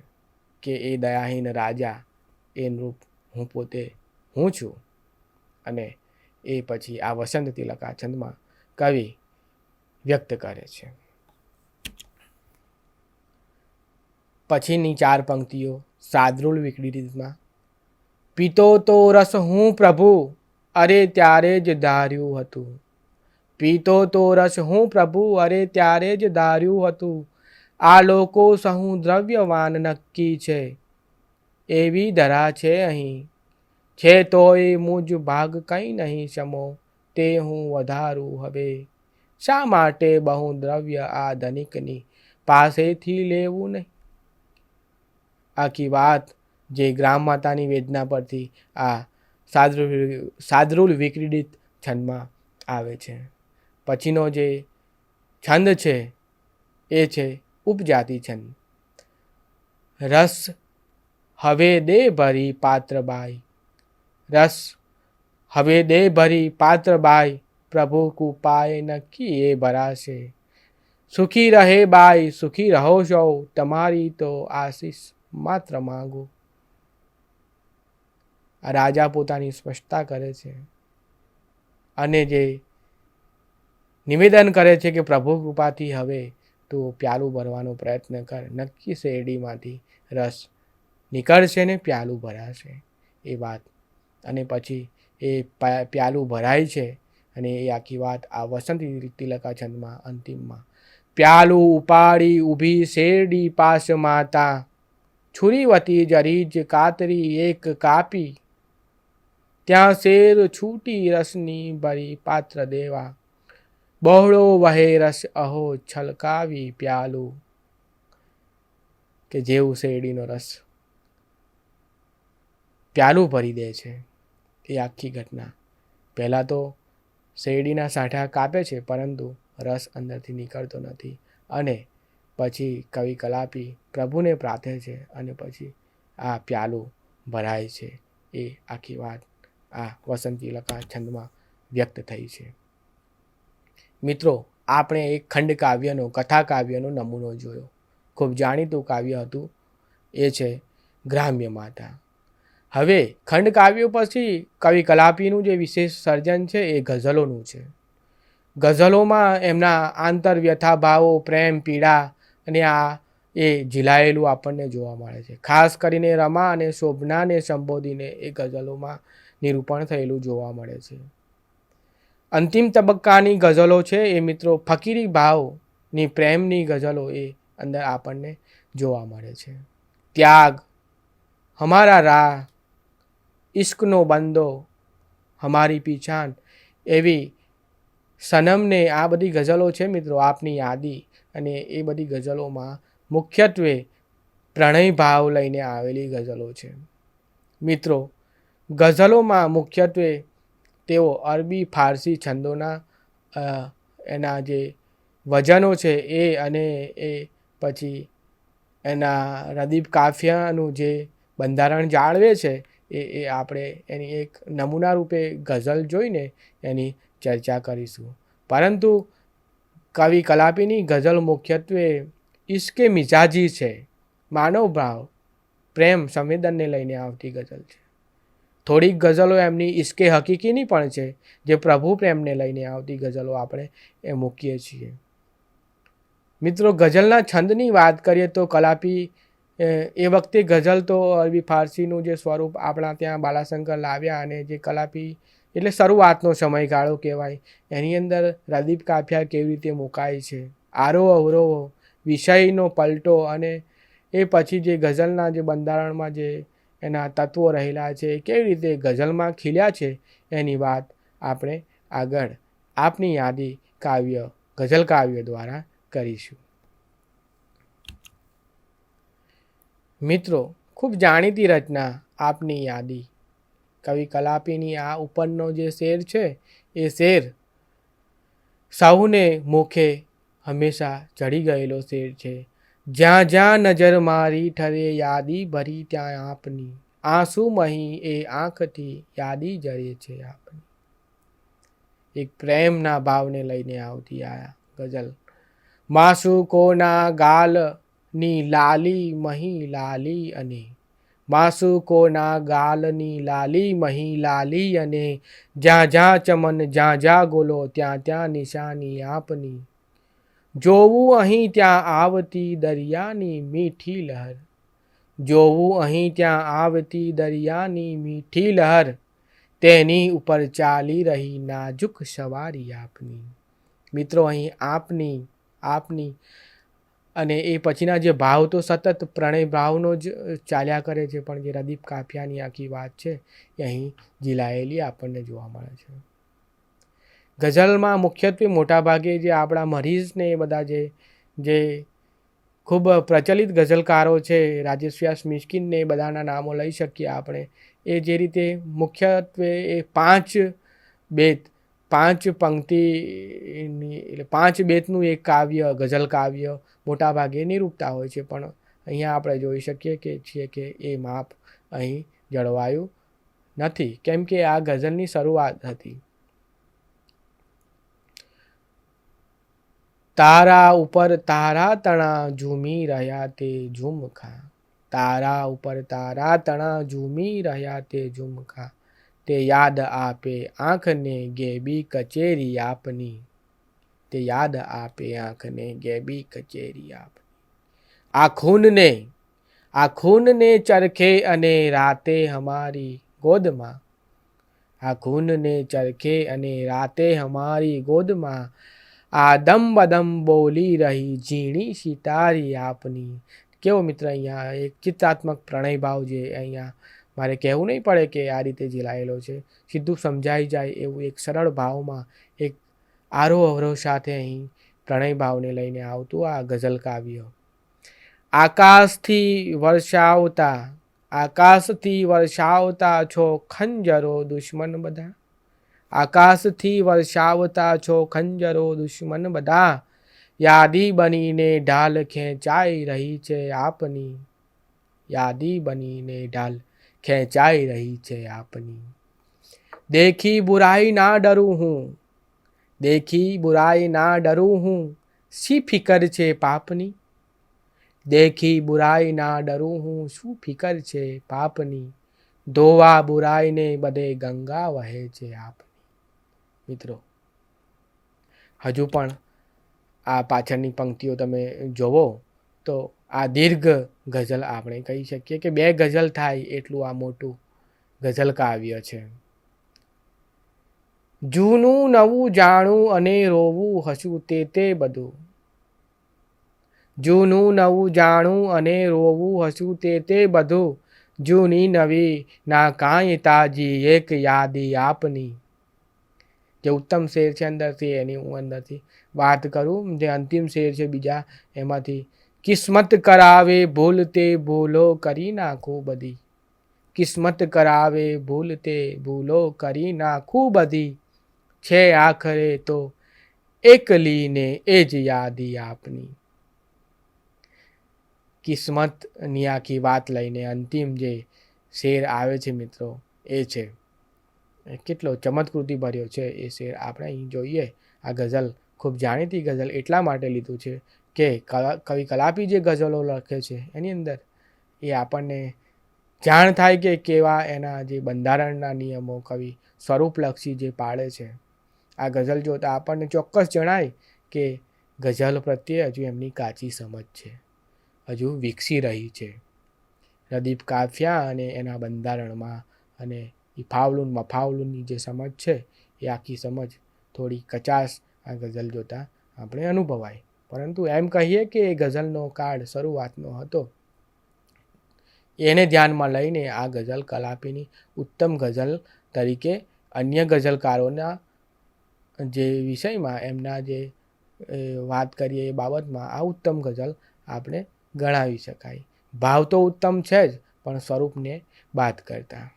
કે એ દયાહીન રાજા એ નૃપ હું પોતે હું છું. અને એ પછી આ વસંત તિલકા છંદમાં કવિ વ્યક્ત કરે છે. પછીની ચાર પંક્તિઓ સાદરૂળ વિકડી રીતમાં. પીતો તો રસ હું પ્રભુ, અરે ત્યારે જ ધાર્યું હતું. પીતો તો રસ હું પ્રભુ અરે ત્યારે જ ધાર્યું હતું. આ લોકો સહુ દ્રવ્યવાન નક્કી છે, એવી ધરા છે અહીં. છે તોય મુજ ભાગ કંઈ નહીં સમો, તે હું વધારું હવે. શા માટે બહુ દ્રવ્ય આ ધનિકની પાસેથી લેવું નહીં? આખી વાત જે ગ્રામ માતાની વેદના પરથી આ સાદરુલ વિક્રીડિત છંદમાં આવે છે. પછીનો જે છંદ છે એ છે ઉપજાતિ છંદ. રસ હવે દે ભરી પાત્રબાઈ, રસ હવે દે ભરી પાત્રબાઈ, પ્રભુ કૃપાએ નક્કી એ ભરાશે. સુખી રહે બાઈ સુખી રહો સૌ, તમારી તો આશીષ માત્ર માંગુ. આ રાજા પોતાની સ્પષ્ટતા કરે છે અને જે નિવેદન કરે છે કે પ્રભુ કૃપાથી હવે તું પ્યાલું ભરવાનો પ્રયત્ન કર, નક્કી શેરડીમાંથી રસ નીકળશે ને પ્યાલું ભરાશે એ વાત. અને પછી એ પ્યાલું ભરાય છે અને એ આખી વાત આ વસંત તિલકા છંદમાં અંતિમમાં. પ્યાલું ઉપાડી ઊભી શેરડી પાસ માતા, છુરીવતી જરીજ કાતરી એક કાપી, ત્યાં શેર છૂટી રસની ભરી પાત્ર દેવા, બહોળો વહે રસ અહો છલકાવી પ્યાલું. કે જેવું શેરડીનો રસ પ્યાલું ભરી દે છે એ આખી ઘટના. પહેલાં તો શેરડીના સાંઠા કાપે છે પરંતુ રસ અંદરથી નીકળતો નથી અને પછી કવિ કલાપી પ્રભુને પ્રાર્થે છે અને પછી આ પ્યાલું ભરાય છે. એ આખી વાત આ વસંત તિલકા છંદમાં વ્યક્ત થઈ છે. મિત્રો, આપણે એક ખંડ કાવ્યનો કથા કાવ્યનો નમૂનો જોયો. ખૂબ જાણીતું કાવ્ય હતું, એ છે ગ્રામ્ય માતા. હવે ખંડ કાવ્યો પછી કવિ કલાપીનું જે વિશેષ સર્જન છે એ ગઝલોનું છે. ગઝલોમાં એમના આંતર વ્યથા ભાવો, પ્રેમ, પીડા અને આ એ ઝીલાયેલું આપણને જોવા મળે છે. ખાસ કરીને રમા અને શોભનાને સંબોધીને એ ગઝલોમાં નિરૂપણ થયેલું જોવા મળે છે. અંતિમ તબક્કાની ગઝલો છે એ મિત્રો ફકીરી ભાવની પ્રેમની ગઝલો એ અંદર આપણને જોવા મળે છે. ત્યાગ, હમારા રાહ, ઇશ્કનો બંદો, હમારી પીછાન, એવી સનમને આ બધી ગઝલો છે મિત્રો આપની યાદી. અને એ બધી ગઝલોમાં મુખ્યત્વે પ્રણય ભાવ લઈને આવેલી ગઝલો છે. મિત્રો, ગઝલોમાં મુખ્યત્વે તેઓ અરબી ફારસી છંદોના એના જે વજનો છે એ અને એ પછી એના રદીફ કાફિયાનું જે બંધારણ જાળવે છે એ આપણે એની એક નમૂના રૂપે ગઝલ જોઈને એની ચર્ચા કરીશું. પરંતુ કવિ કલાપીની ગઝલ મુખ્યત્વે ઇશ્કે મિજાજી છે, માનવ ભાવ, પ્રેમ, સંવેદનને લઈને આવતી ગઝલ છે. થોડીક ગઝલો એમની ઇશ્કે હકીકીની પણ છે, જે પ્રભુ પ્રેમને લઈને આવતી ગઝલો આપણે એ મૂકીએ છીએ. મિત્રો, ગઝલના છંદની વાત કરીએ તો કલાપી એ વખતે ગઝલ તો અરબી ફારસીનું જે સ્વરૂપ આપણા ત્યાં બાલાશંકર લાવ્યા અને જે કલાપી એટલે શરૂઆતનો સમયગાળો કહેવાય. એની અંદર રદીફ કાફિયા કેવી રીતે મુકાય છે, આરોહ અવરોહ, વિષયનો પલટો અને એ પછી જે ગઝલના જે બંધારણમાં જે એના તત્વો રહેલા છે કેવી રીતે ગઝલમાં ખીલ્યા છે એની વાત આપણે આગળ આપની યાદી કાવ્ય ગઝલ કાવ્ય દ્વારા કરીશું. મિત્રો, ખૂબ જાણીતી રચના આપની યાદી કવિ કલાપીની આ ઉપરનો જે શેર છે એ શેર સૌને મુખે હંમેશા ચડી ગયેલો શેર છે. જ્યાં જ્યાં નજર મારી ઠરે યાદી ભરી ત્યાં આપની, આંસુ મહી એ આંખથી યાદી જરે છે આપની. એક પ્રેમના ભાવને લઈને આવતી આ ગઝલ. માસૂકોના ગાલની લાલી મહી લાલી અને, માસૂકોના ગાલની લાલી મહી લાલી અને, જ્યાં જ્યાં ચમન જ્યાં જ્યાં ગોલો ત્યાં ત્યાં નિશાની આપની. જોવું અહીં ત્યાં આવતી દરિયાની મીઠી લહર, જોવું અહીં ત્યાં આવતી દરિયાની મીઠી લહર, તેની ઉપર ચાલી રહી નાજુક સવારી આપની. મિત્રો અહીં આપની અને એ પછીના જે ભાવ તો સતત પ્રણય ભાવનો જ ચાલ્યા કરે છે, પણ જે રદીપ કાફિયાની આખી વાત છે એ અહીં ઝીલાયેલી આપણને જોવા મળે છે. ગઝલમાં મુખ્યત્વે મોટાભાગે જે આપણા મરીઝને એ બધા જે ખૂબ પ્રચલિત ગઝલકારો છે, રાજેશ વ્યાસ મિસ્કિનને એ બધાના નામો લઈ શકીએ આપણે. એ જે રીતે મુખ્યત્વે એ 5 બેત 5 પંક્તિની એટલે 5 બેતનું એક કાવ્ય ગઝલ કાવ્ય મોટાભાગે નિરૂપતા હોય છે, પણ અહીંયા આપણે જોઈ શકીએ કે એ માપ અહીં જળવાયું નથી, કેમ કે આ ગઝલની શરૂઆત હતી. તારા ઉપર તારા તણા ઝૂમી રહ્યા તે ઝુમખા. તારા ઉપર તારા તણા ઝૂમી રહ્યા તે ઝુમખા. તે યાદ આપે આંખને ગેબી કચેરી આપની. તે યાદ આપે આંખને ગેબી કચેરી આપની. આ ખૂનને ચરખે અને રાતે હમારી ગોદમાં. આ ખૂનને ચરખે અને રાતે હમારી ગોદમાં. આ દમ બદમ બોલી રહી ઝીણી સિતારી આપની. કેવો મિત્ર અહીંયા એક ચિત્રાત્મક પ્રણય ભાવ જે અહીંયા મારે કહેવું નહીં પડે કે આ રીતે ઝીલાયેલો છે, સીધું સમજાઈ જાય એવું એક સરળ ભાવમાં એક આરોહ અવરોહ સાથે અહીં પ્રણય ભાવને લઈને આવતું આ ગઝલ કાવ્ય. આકાશથી વર્ષાવતા છો ખંજરો દુશ્મન બધા. આકાશથી વર્ષાવતા છો ખંજરો દુશ્મન બધા. યાદી બનીને ઢાલ ખેંચાઈ રહી છે આપની. યાદી બનીને ઢાલ ખેંચાઈ રહી છે આપની. દેખી બુરાઈ ના ડરું હું. દેખી બુરાઈ ના ડરું હું. સી ફિકર છે પાપની. દેખી બુરાઈ ના ડરું હું. શું ફિકર છે પાપની. ધોવા બુરાઈને બધે ગંગા વહે છે આપની. મિત્રો હજુ પણ આ પાછળની પંક્તિઓ તમે જોવો તો આ દીર્ઘ ગઝલ આપણે કહી શકીએ કે 2 ગઝલ થાય એટલું આ મોટું ગઝલ કાવ્ય છે. જૂનું નવું જાણું અને રોવું હસું તે બધું. જૂનું નવું જાણું અને રોવું હસું તે બધું. જૂની નવી ના કાંઈ તાજી એક યાદી આપની. જે ઉત્તમ શેર છે અંદરથી એની હું અંદરથી વાત કરું. જે અંતિમ શેર છે બીજા એમાંથી, કિસ્મત કરાવે ભૂલ તે ભૂલો કરી નાખું બધી. કિસ્મત કરાવે ભૂલ તે ભૂલો કરી નાખું બધી. છે આખરે તો એકલીને એ જ યાદી આપની. કિસ્મતની આખી વાત લઈને અંતિમ જે શેર આવે છે મિત્રો એ છે. કેટલો ચમત્કૃતિ ભર્યો છે એ શેર આપણે અહીં જોઈએ. આ ગઝલ ખૂબ જાણીતી ગઝલ એટલા માટે લીધું છે કે કવિ કલાપી જે ગઝલો લખે છે એની અંદર એ આપણને જાણ થાય કે કેવા એના જે બંધારણના નિયમો કવિ સ્વરૂપલક્ષી જે પાળે છે. આ ગઝલ જોતાં આપણને ચોક્કસ જણાય કે ગઝલ પ્રત્યે હજુ એમની કાચી સમજ છે, હજુ વિકસી રહી છે. રદીપ કાફિયા અને એના બંધારણમાં અને ફાવલુન મફાવલુનની જે સમજ છે એ આખી સમજ થોડી કચાશ આ ગઝલ જોતાં આપણે અનુભવાય. પરંતુ એમ કહીએ કે એ ગઝલનો કાળ શરૂઆતનો હતો, એને ધ્યાનમાં લઈને આ ગઝલ કલાપીની ઉત્તમ ગઝલ તરીકે અન્ય ગઝલકારોના જે વિષયમાં એમના જે વાત કરીએ એ બાબતમાં આ ઉત્તમ ગઝલ આપણે ગણાવી શકાય. ભાવ તો ઉત્તમ છે જ, પણ સ્વરૂપને બાદ કરતા.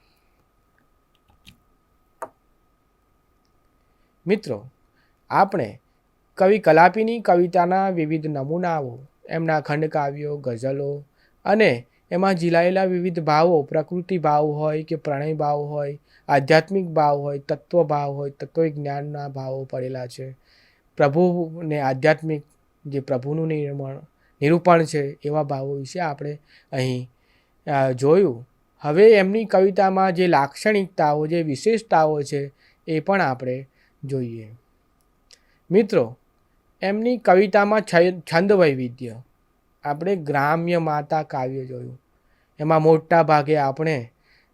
મિત્રો આપણે કવિ કલાપીની કવિતાના વિવિધ નમૂનાઓ, એમના ખંડકાવ્યો, ગઝલો અને એમાં ઝીલાયેલા વિવિધ ભાવો, પ્રકૃતિ ભાવ હોય કે પ્રણય ભાવ હોય, આધ્યાત્મિક ભાવ હોય, તત્વ ભાવ હોય, તત્વજ્ઞાનના ભાવો પડેલા છે. પ્રભુને આધ્યાત્મિક જે પ્રભુનું નિરૂપણ છે એવા ભાવો વિશે આપણે અહીં જોયું. હવે એમની કવિતામાં જે લાક્ષણિકતાઓ, જે વિશેષતાઓ છે એ પણ આપણે જોઈએ. મિત્રો એમની કવિતામાં છંદ વૈવિધ્ય, આપણે ગ્રામ્ય માતા કાવ્ય જોયું, એમાં મોટા ભાગે આપણે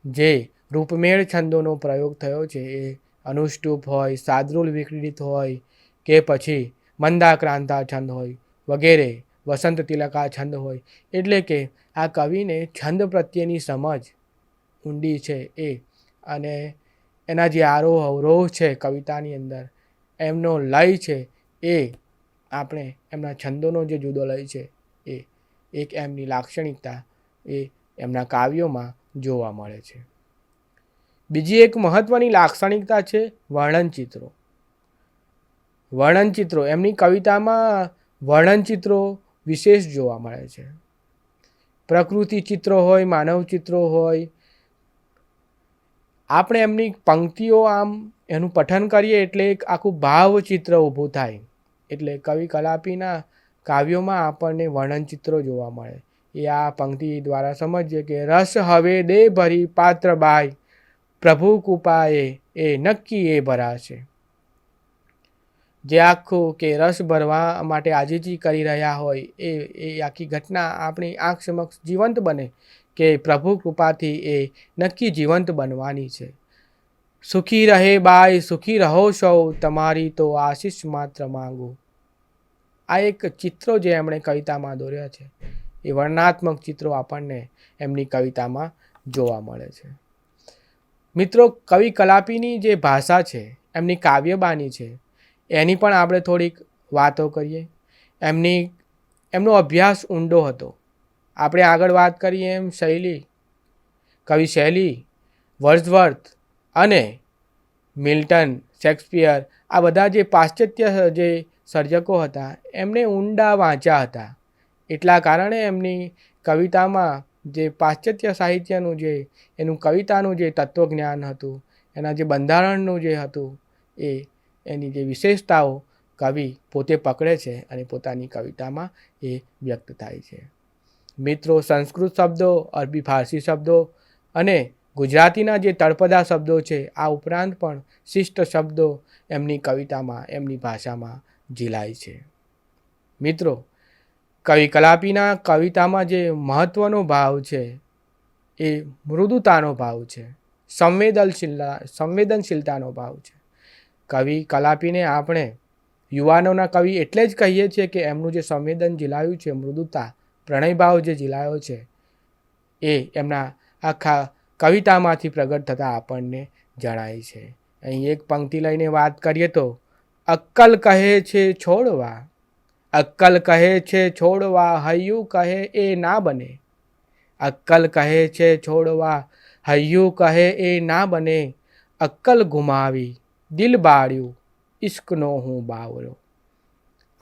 જે રૂપમેળ છંદોનો પ્રયોગ થયો છે. એ અનુષ્ટુપ હોય, સાદરુલ વિક્રીડિત હોય કે પછી મંદાક્રાંતા છંદ હોય વગેરે, વસંત તિલકા છંદ હોય. એટલે કે આ કવિને છંદ પ્રત્યેની સમજ ઊંડી છે એ, અને એના જે આરોહ અવરોહ છે કવિતાની અંદર, એમનો લય છે એ આપણે એમના છંદોનો જે જુદો લય છે એ એક એમની લાક્ષણિકતા એ એમના કાવ્યોમાં જોવા મળે છે. બીજી એક મહત્વની લાક્ષણિકતા છે વર્ણનચિત્રો. વર્ણનચિત્રો એમની કવિતામાં વર્ણનચિત્રો વિશેષ જોવા મળે છે. પ્રકૃતિ ચિત્રો હોય, માનવ ચિત્રો હોય, આપણે એમની પંક્તિઓ આમ એનું પઠન કરીએ એટલે એક આખું ભાવચિત્ર ઊભું થાય. એટલે કવિ કલાપીના કાવ્યોમાં આપણને વર્ણનચિત્રો જોવા મળે. એ આ પંક્તિ દ્વારા સમજીએ કે રસ હવે દે ભરી પાત્ર બાય, પ્રભુ કૃપાએ એ નક્કી એ ભરાશે. જે આખું કે રસ ભરવા માટે આજીજી કરી રહ્યા હોય એ આખી ઘટના આપણી આંખ સમક્ષ જીવંત બને કે પ્રભુ કૃપાથી એ નક્કી જીવંત બનવાની છે. સુખી રહે બાય, સુખી રહો સૌ, તમારી તો આશીષ માત્ર માંગુ. આ એક ચિત્રો જે એમણે કવિતામાં દોર્યા છે એ વર્ણનાત્મક ચિત્રો આપણને એમની કવિતામાં જોવા મળે છે. મિત્રો, કવિ કલાપીની જે ભાષા છે, એમની કાવ્યબાની છે, એની પણ આપણે થોડીક વાતો કરીએ. એમનો અભ્યાસ ઊંડો હતો. આપણે આગળ વાત કરીએ એમ શૈલી, કવિ શૈલી, વર્ડસવર્થ અને મિલ્ટન, શેક્સપિયર, આ બધા જે પાશ્ચાત્ય જે સર્જકો હતા એમને ઊંડા વાંચ્યા હતા. એટલા કારણે એમની કવિતામાં જે પાશ્ચાત્ય સાહિત્યનું જે એનું કવિતાનું જે તત્વજ્ઞાન હતું, એના જે બંધારણનું જે હતું, એની જે વિશેષતાઓ કવિ પોતે પકડે છે અને પોતાની કવિતામાં એ વ્યક્ત થાય છે. મિત્રો, સંસ્કૃત શબ્દો, અરબી ફારસી શબ્દો અને ગુજરાતીના જે તળપદા શબ્દો છે, આ ઉપરાંત પણ શિષ્ટ શબ્દો એમની કવિતામાં, એમની ભાષામાં ઝીલાય છે. મિત્રો, કવિ કલાપીના કવિતામાં જે મહત્વનો ભાવ છે એ મૃદુતાનો ભાવ છે, સંવેદનશીલતાનો ભાવ છે. કવિ કલાપીને આપણે યુવાનોના કવિ એટલે જ કહીએ છીએ કે એમનું જે સંવેદન ઝીલાયું છે, મૃદુતા, પ્રણયભાવ જે ઝીલાયો છે, એ એમના આખા કવિતામાંથી પ્રગટ થતાં આપણને જણાય છે. અહીં એક પંક્તિ લઈને વાત કરીએ તો, અક્કલ કહે છે છોડવા, અક્કલ કહે છે છોડવા, હૈયું કહે એ ના બને. અક્કલ કહે છે છોડવા, હૈયું કહે એ ના બને. અક્કલ ગુમાવી, દિલ બાળ્યું, ઇશ્કનો હું બાવરો.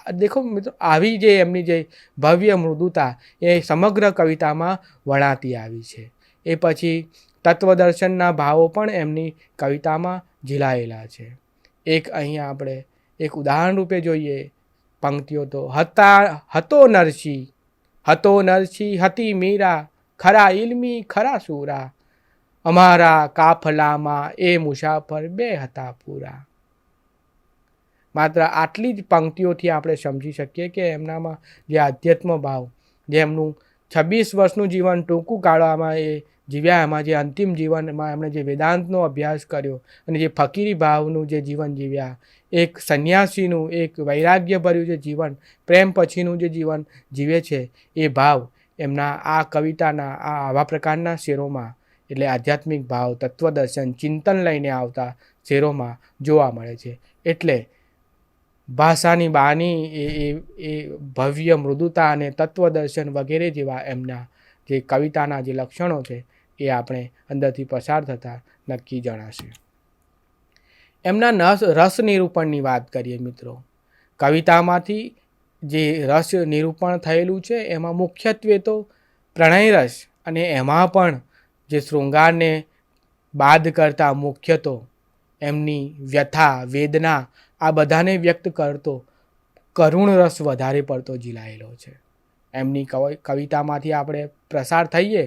દેખો મિત્રો, આવી જે એમની જે ભવ્ય મૃદુતા એ સમગ્ર કવિતામાં વણાતી આવી છે. એ પછી તત્વદર્શનના ભાવો પણ એમની કવિતામાં ઝીલાયેલા છે. એક અહીંયા આપણે એક ઉદાહરણ રૂપે જોઈએ પંક્તિઓ તો, હતો નરસિંહ, હતી મીરા, ખરા ઇલ્મી ખરા સૂરા, અમારા કાફલામાં એ મુસાફર બે હતા પૂરા. માત્ર આટલી જ પંક્તિઓથી આપણે સમજી શકીએ કે એમનામાં જે આધ્યાત્મ ભાવ, જે એમનું 26 વર્ષનું જીવન ટૂંકું કાળવામાં એ જીવ્યા, એમાં જે અંતિમ જીવનમાં એમણે જે વેદાંતનો અભ્યાસ કર્યો અને જે ફકીરી ભાવનું જે જીવન જીવ્યા, એક સંન્યાસીનું એક વૈરાગ્યભર્યું જે જીવન, પ્રેમ પછીનું જે જીવન જીવે છે, એ ભાવ એમના આ કવિતાના આવા પ્રકારના શેરોમાં, એટલે આધ્યાત્મિક ભાવ, તત્વદર્શન, ચિંતન લઈને આવતા શેરોમાં જોવા મળે છે. એટલે ભાષાની બાની એ ભવ્ય મૃદુતા અને તત્વદર્શન વગેરે જેવા એમના જે કવિતાના જે લક્ષણો છે એ આપણે અંદરથી પસાર થતાં નક્કી જણાશે. એમના રસ નિરૂપણની વાત કરીએ મિત્રો, કવિતામાંથી જે રસ નિરૂપણ થયેલું છે એમાં મુખ્યત્વે તો પ્રણય રસ, અને એમાં પણ જે શૃંગારને બાદ કરતા મુખ્ય તો એમની વ્યથા, વેદના, આ બધાને વ્યક્ત કરતો કરુણ રસ વધારે પડતો ઝીલાયેલો છે. એમની કવિતામાંથી આપણે પ્રસાર થઈએ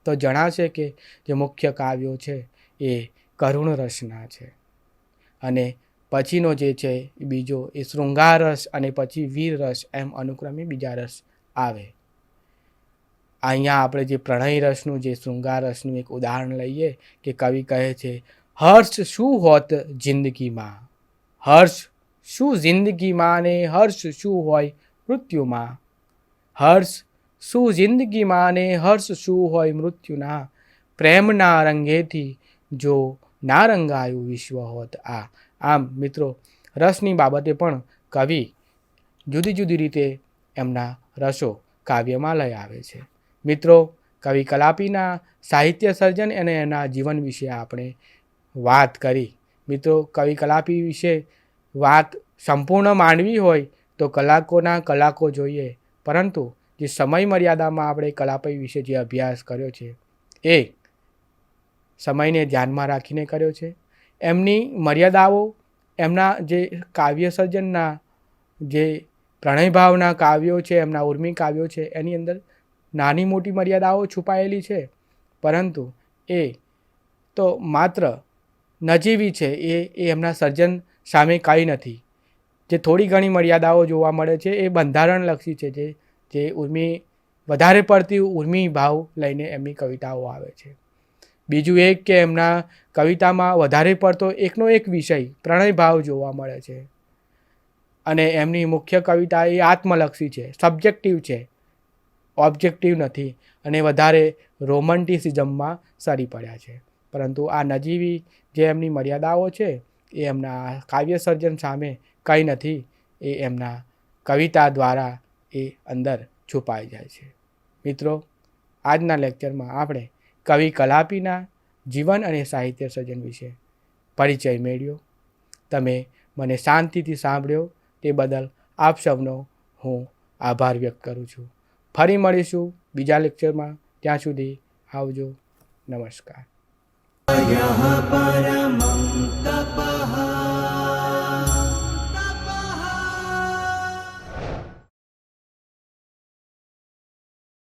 તો જણાશે કે જે મુખ્ય કાવ્યો છે એ કરુણ રસના છે, અને પછીનો જે છે બીજો એ શૃંગાર રસ, અને પછી વીર રસ, એમ અનુક્રમે બીજા રસ આવે. અહીંયા આપણે જે પ્રણય રસનું જે શૃંગાર રસનું એક ઉદાહરણ લઈએ કે કવિ કહે છે, હર્ષ શું હોત જિંદગીમાં, હર્ષ શું જિંદગીમાં ને હર્ષ શું હોય મૃત્યુમાં, હર્ષ શું જિંદગીમાં ને હર્ષ શું હોય મૃત્યુના, પ્રેમના રંગેથી જો ના રંગાયું વિશ્વ હોત આ. આમ મિત્રો, રસની બાબતે પણ કવિ જુદી જુદી રીતે એમના રસો કાવ્યમાં લઈ આવે છે. મિત્રો, કવિ કલાપીના સાહિત્ય સર્જન અને એના જીવન વિશે આપણે વાત કરી. મિત્રો, કવિ કલાપી વિશે વાત સંપૂર્ણ માંડવી હોય તો કલાકોના કલાકો જોઈએ, પરંતુ જે સમય મર્યાદામાં આપણે કલાપી વિશે જે અભ્યાસ કર્યો છે એ સમયને ધ્યાનમાં રાખીને કર્યો છે. એમની મર્યાદાઓ, એમના જે કાવ્ય સર્જનના જે પ્રણયભાવના કાવ્યો છે, એમના ઉર્મી કાવ્યો છે, એની અંદર નાની મોટી મર્યાદાઓ છુપાયેલી છે, પરંતુ એ તો માત્ર નજીવી છે. એ એમના સર્જન સામે કંઈ નથી. જે થોડી ઘણી મર્યાદાઓ જોવા મળે છે એ બંધારણલક્ષી છે, જે ઉર્મી વધારે પડતી ઉર્મી ભાવ લઈને એમની કવિતાઓ આવે છે. બીજું એક કે એમના કવિતામાં વધારે પડતો એકનો એક વિષય પ્રણય ભાવ જોવા મળે છે, અને એમની મુખ્ય કવિતા એ આત્મલક્ષી છે, સબ્જેક્ટિવ છે, ઓબ્જેક્ટિવ નથી, અને વધારે રોમન્ટિસિઝમમાં સરી પડ્યા છે. પરંતુ આ નજીવી જે એમની મર્યાદાઓ છે એ એમના કાવ્ય સર્જન સામે કંઈ નથી. એ એમના કવિતા દ્વારા એ અંદર છુપાઈ જાય છે. મિત્રો, આજના લેક્ચરમાં આપણે કવિ કલાપીના જીવન અને સાહિત્ય સર્જન વિશે પરિચય મેળવ્યો. તમે મને શાંતિથી સાંભળ્યો તે બદલ આપ સૌનો હું આભાર વ્યક્ત કરું છું. ફરી મળીશું બીજા લેક્ચરમાં. ત્યાં સુધી આવજો. નમસ્કાર. परमं तप